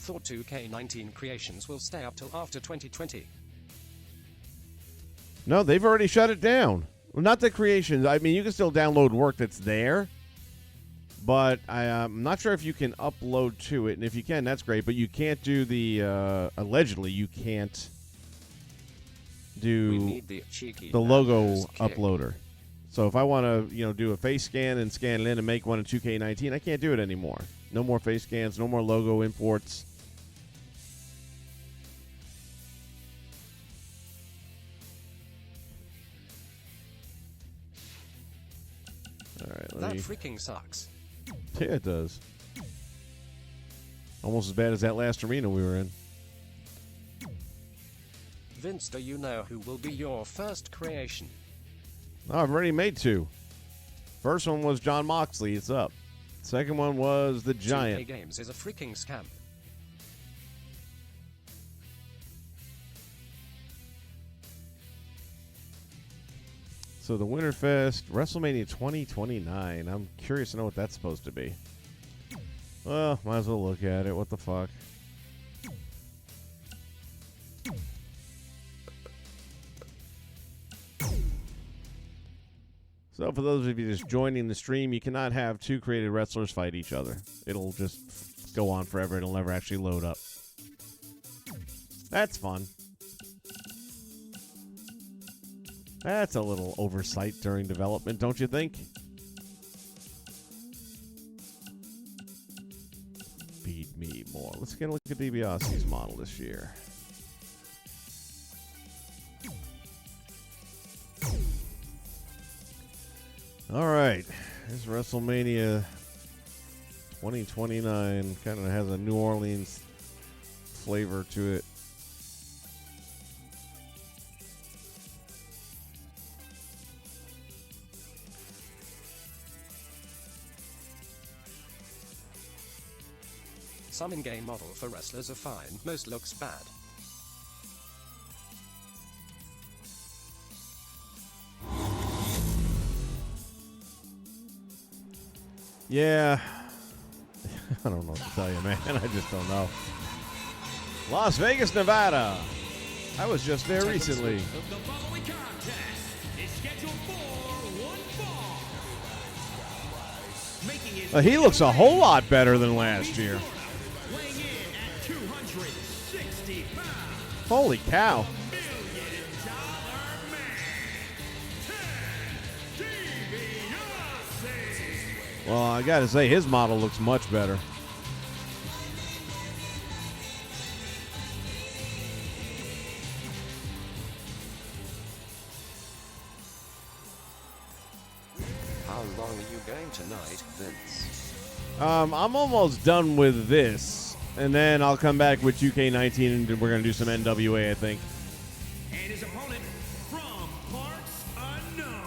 Thought 2K19 creations will stay up till after 2020. No, they've already shut it down. Well, not the creations. I mean, you can still download work that's there, but I'm not sure if you can upload to it. And if you can, that's great. But you can't do the allegedly you can't do the logo uploader. So if I want to, do a face scan and scan it in and make one in 2K19, I can't do it anymore. No more face scans, no more logo imports. All right, that freaking sucks. Yeah, it does. Almost as bad as that last arena we were in. Vince, do you know who will be your first creation? Oh, I've already made two. First one was John Moxley. It's up. Second one was the Giant. 2K Games is a freaking scam. So the Winterfest, WrestleMania 2029. I'm curious to know what that's supposed to be. Well, might as well look at it. What the fuck? So for those of you just joining the stream, you cannot have two created wrestlers fight each other. It'll just go on forever. It'll never actually load up. That's fun. That's a little oversight during development, don't you think? Feed me more. Let's get a look at DiBiase's model this year. All right. This WrestleMania 2029 kind of has a New Orleans flavor to it. Some in-game model for wrestlers are fine, most looks bad. Yeah. I don't know what to tell you, man. I just don't know. Las Vegas, Nevada. I was just there recently. The following contest is scheduled for one fall. Making his He looks a whole lot better than last year. weighing in at 260 pounds. Holy cow. $1 million man, Ted DiBiase. Well, I got to say, his model looks much better. How long are you going tonight, Vince? I'm almost done with this. And then I'll come back with 2K19 and we're going to do some NWA, I think. And his opponent from parts unknown,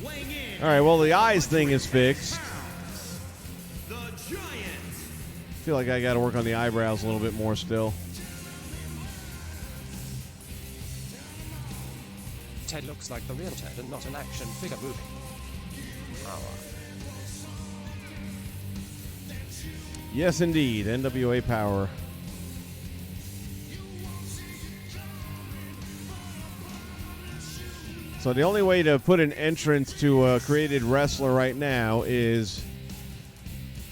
weighing in. All right, well, the eyes thing is fixed. The Giant. I feel like I got to work on the eyebrows a little bit more still. Ted looks like the real Ted and not an action figure moving. Yes, indeed. NWA Power. So the only way to put an entrance to a created wrestler right now is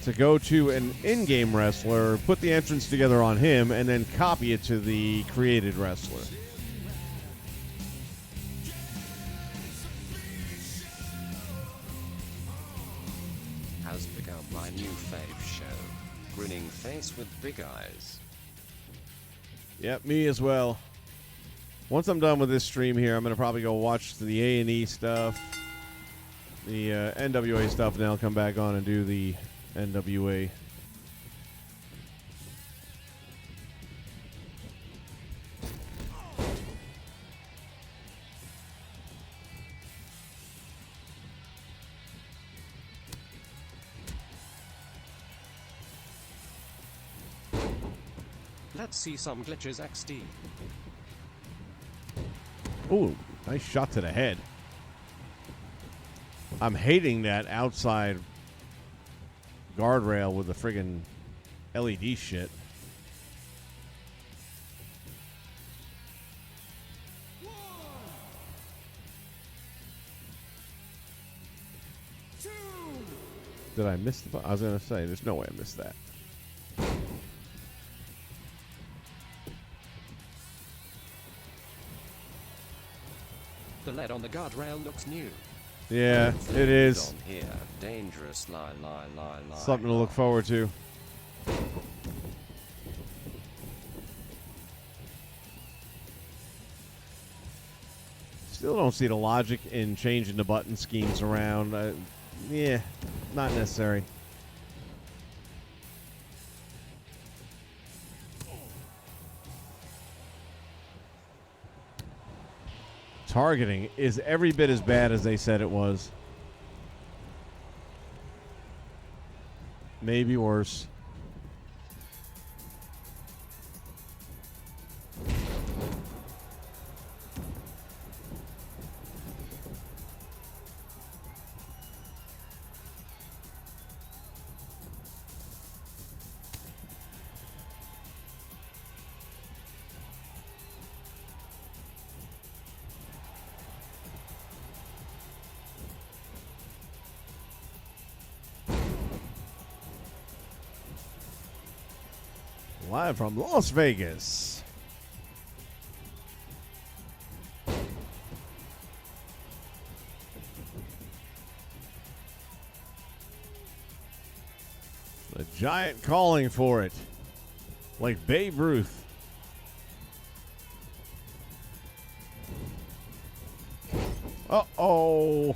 to go to an in-game wrestler, put the entrance together on him, and then copy it to the created wrestler. Has become my new fave show. Grinning face with big eyes. Yep, me as well. Once I'm done with this stream here, I'm going to probably go watch the A&E stuff, the NWA stuff, and then I'll come back on and do the NWA. Let's see some glitches XD. Ooh, nice shot to the head. I'm hating that outside guardrail with the friggin' LED shit. Did I miss the... I was going to say, there's no way I missed that. The lead on the guardrail looks new. Yeah, it is. On here, dangerous lie. Something to look forward to. Still don't see the logic in changing the button schemes around. Yeah, not necessary. Targeting is every bit as bad as they said it was. Maybe worse. Live from Las Vegas. The Giant calling for it. Like Babe Ruth. Uh-oh.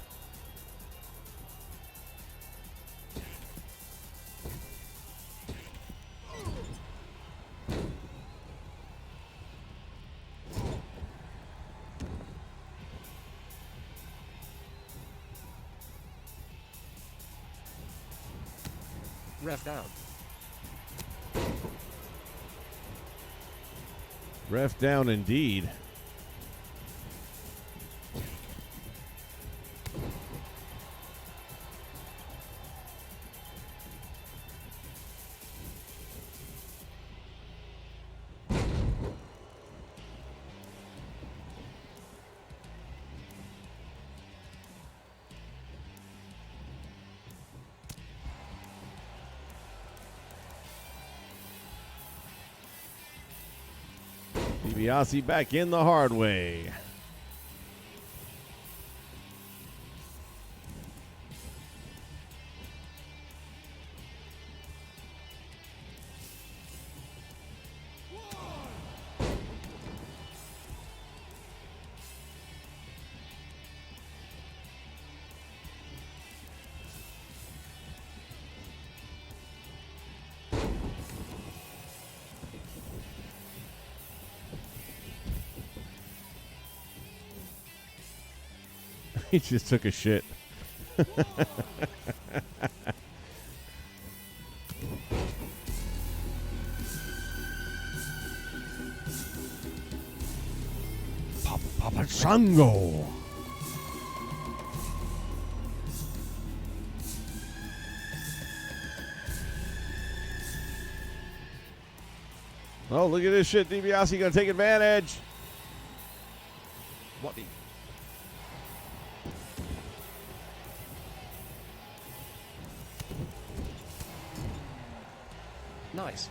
Ref down. Ref down indeed. DiBiase back in the hard way. He just took a shit. Papa Shango. Oh, look at this shit. DiBiase gonna take advantage. What the? Nice.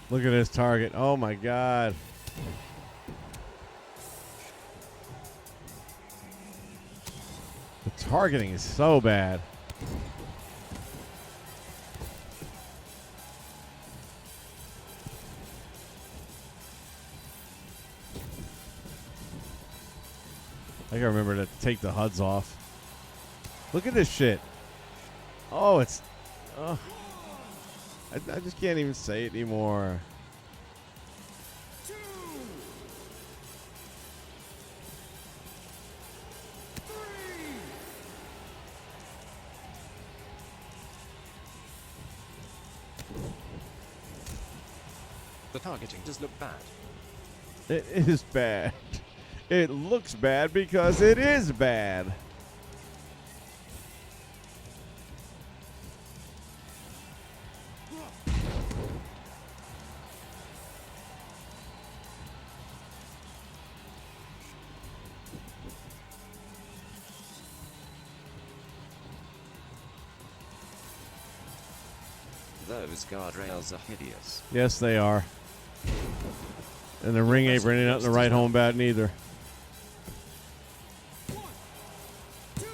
Look at this target. Oh my god. The targeting is so bad. I gotta remember to take the HUDs off. Look at this shit. Oh, it's... I just can't even say it anymore. 2, 3. The targeting does look bad. It is bad. It looks bad because it is bad. Those guardrails are hideous. Yes, they are. And the ring apron ain't nothing to write home about neither. 1, 2,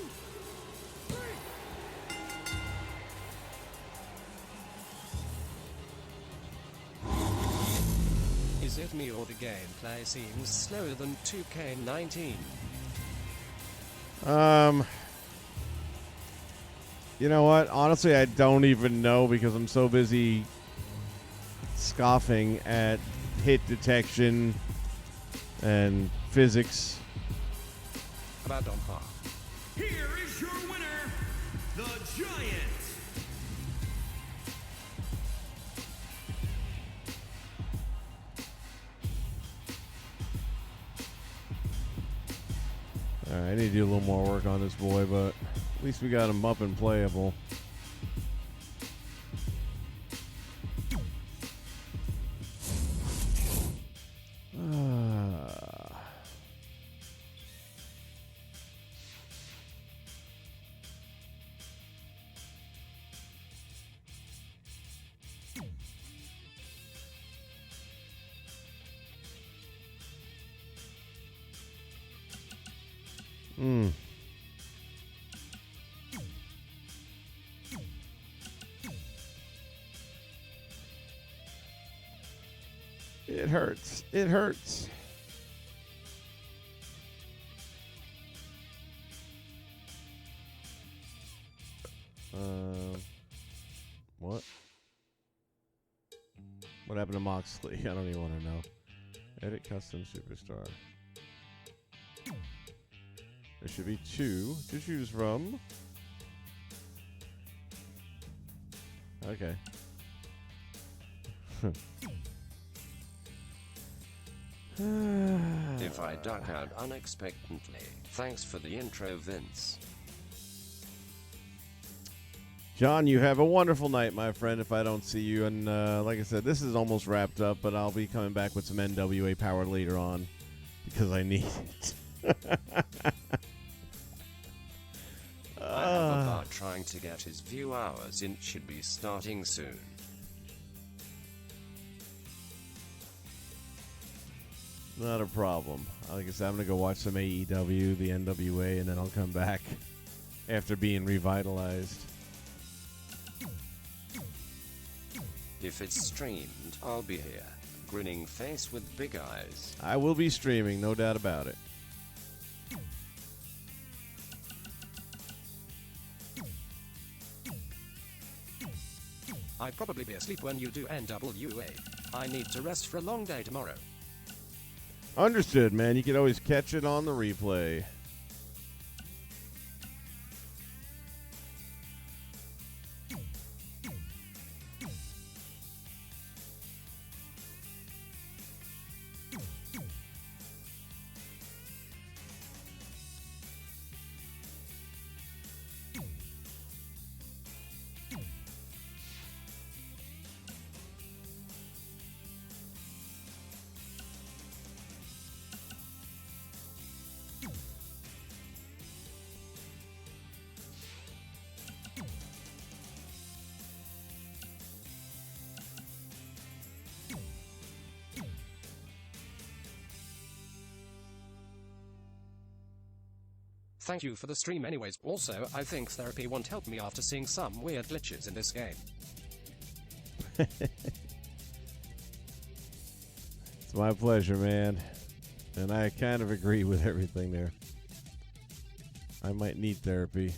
3. Is it me or the gameplay seems slower than 2K19? You know what? Honestly, I don't even know because I'm so busy scoffing at hit detection and physics. About on par. Here is your winner, the Giant. All right, I need to do a little more work on this boy, but at least we got him up and playable. It hurts. It hurts. What? What happened to Moxley? I don't even want to know. Edit custom superstar. There should be 2 to choose from. Okay. If I duck out unexpectedly, thanks for the intro, Vince. John, you have a wonderful night, my friend, if I don't see you. And like I said, this is almost wrapped up, but I'll be coming back with some NWA power later on because I need it. I have a bot trying to get his view hours in, should be starting soon. Not a problem. Like I said, I'm going to go watch some AEW, the NWA, and then I'll come back after being revitalized. If it's streamed, I'll be here. Grinning face with big eyes. I will be streaming, no doubt about it. I'd probably be asleep when you do NWA. I need to rest for a long day tomorrow. Understood, man. You can always catch it on the replay. Thank you for the stream anyways. Also, I think therapy won't help me after seeing some weird glitches in this game. It's my pleasure, man. And I kind of agree with everything there. I might need therapy.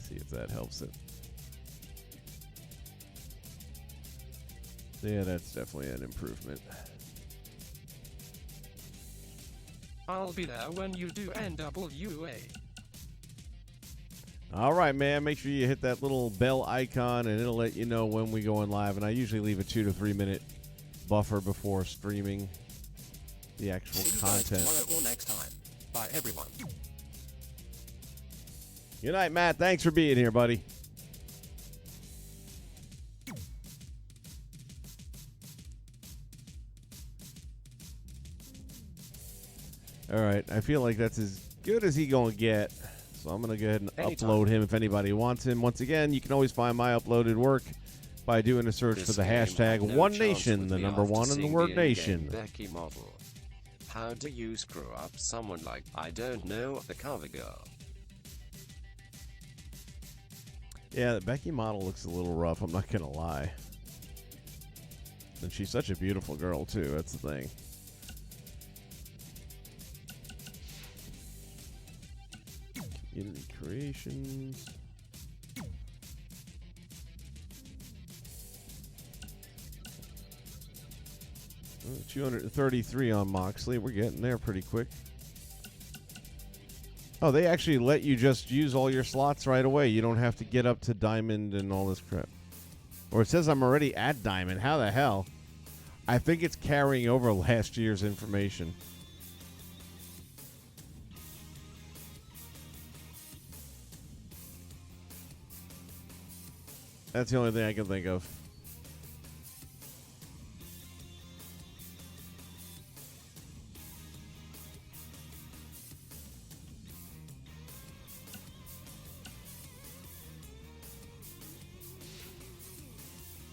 See if that helps it. Yeah, that's definitely an improvement. I'll be there when you do NWA. All right, man. Make sure you hit that little bell icon, and it'll let you know when we go on live. And I usually leave a 2 to 3 minute buffer before streaming the actual See you content. guys tomorrow or next time. Bye, everyone. Good night, Matt. Thanks for being here, buddy. All right, I feel like that's as good as he gonna get. So I'm gonna go ahead and Anytime. upload him if anybody wants him. Once again, you can always find my uploaded work by doing a search This for the game hashtag had no One chance Nation, with the me number after one and the seeing word in-game nation. Becky model. How do you screw up someone like, I don't know, the cover girl? Yeah, the Becky model looks a little rough, I'm not gonna lie. And she's such a beautiful girl too, that's the thing. Community creations. 233 on Moxley. We're getting there pretty quick. Oh, they actually let you just use all your slots right away. You don't have to get up to Diamond and all this crap. Or it says I'm already at Diamond. How the hell? I think it's carrying over last year's information. That's the only thing I can think of.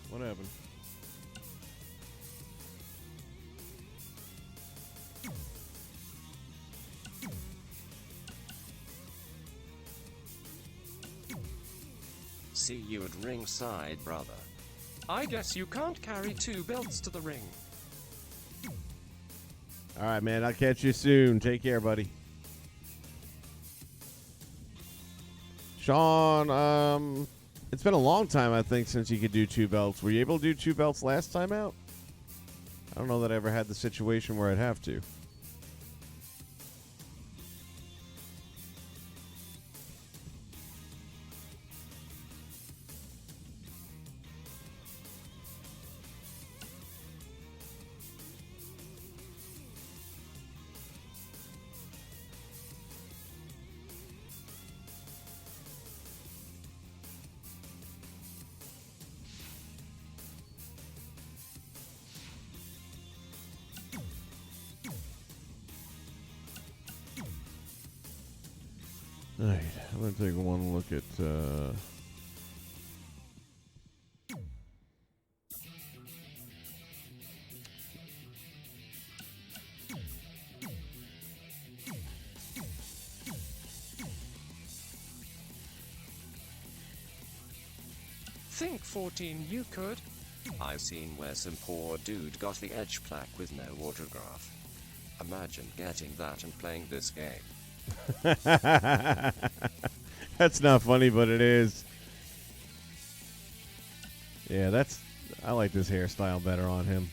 What happened? See you at ringside, brother. I guess you can't carry 2 belts to the ring. All right, man. I'll catch you soon. Take care, buddy. Sean, it's been a long time, I think, since you could do 2 belts. Were you able to do 2 belts last time out? I don't know that I ever had the situation where I'd have to. All right, I'm going to take one look at... Think 14 you could. I've seen where some poor dude got the edge plaque with no autograph. Imagine getting that and playing this game. That's not funny, but it is. Yeah, I like this hairstyle better on him.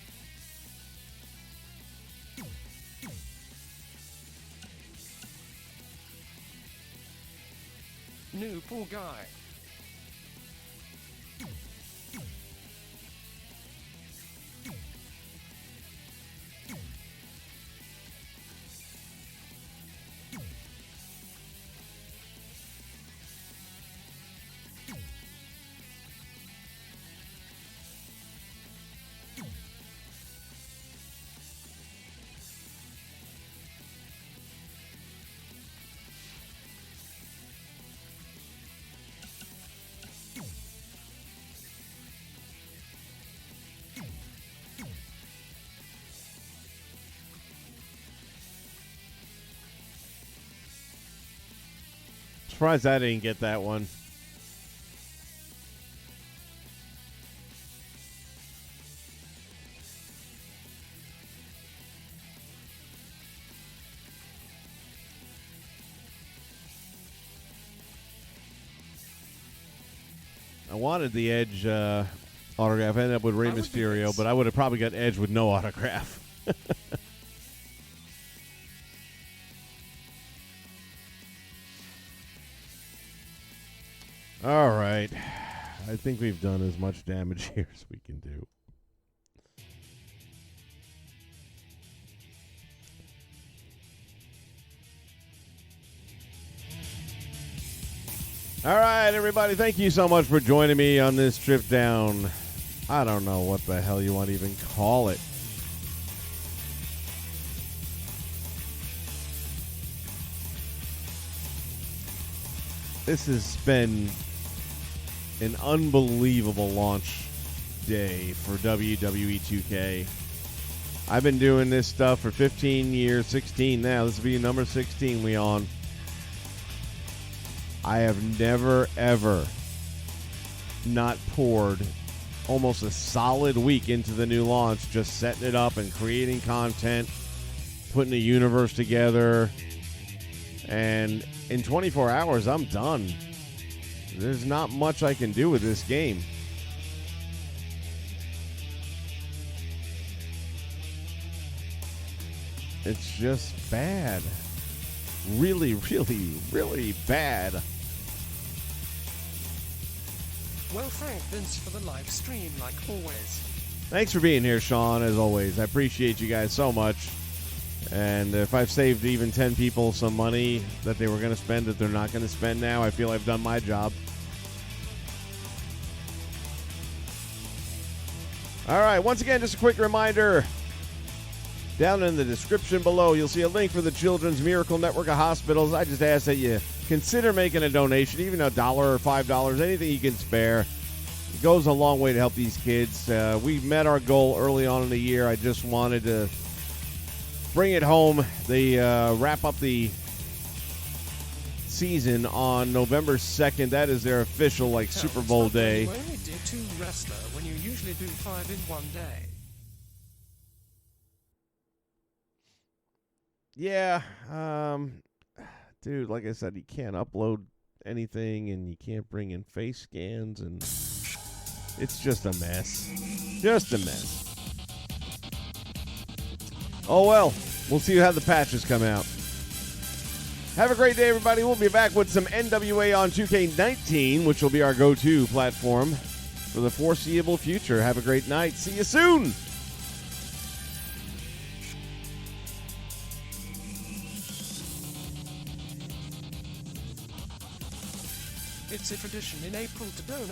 New poor guy. surprised I didn't get that one. I wanted the Edge autograph. I ended up with Rey Mysterio, but I would have probably got Edge with no autograph. All right. I think we've done as much damage here as we can do. All right, everybody. Thank you so much for joining me on this trip down. I don't know what the hell you want to even call it. This has been an unbelievable launch day for WWE 2K. I've been doing this stuff for 15 years, 16 now. This will be number 16 we on. I have never, ever not poured almost a solid week into the new launch, just setting it up and creating content, putting a universe together, and in 24 hours, I'm done. There's not much I can do with this game. It's just bad. Really, really, really bad. Well, thank Vince for the live stream, like always. Thanks for being here, Sean, as always. I appreciate you guys so much. And if I've saved even 10 people some money that they were going to spend that they're not going to spend now, I feel I've done my job. All right, once again, just a quick reminder. Down in the description below, you'll see a link for the Children's Miracle Network of Hospitals. I just ask that you consider making a donation, even $1 or $5, anything you can spare. It goes a long way to help these kids. We met our goal early on in the year. I just wanted to bring it home. They wrap up the season on November 2nd. That is their official Super Bowl day. You only do 2 wrestler when you usually do 5 in one day. Yeah, dude, like I said, you can't upload anything and you can't bring in face scans, and it's just a mess. Just a mess. Oh, well, we'll see how the patches come out. Have a great day, everybody. We'll be back with some NWA on 2K19, which will be our go-to platform for the foreseeable future. Have a great night. See you soon. It's a tradition in April to donate.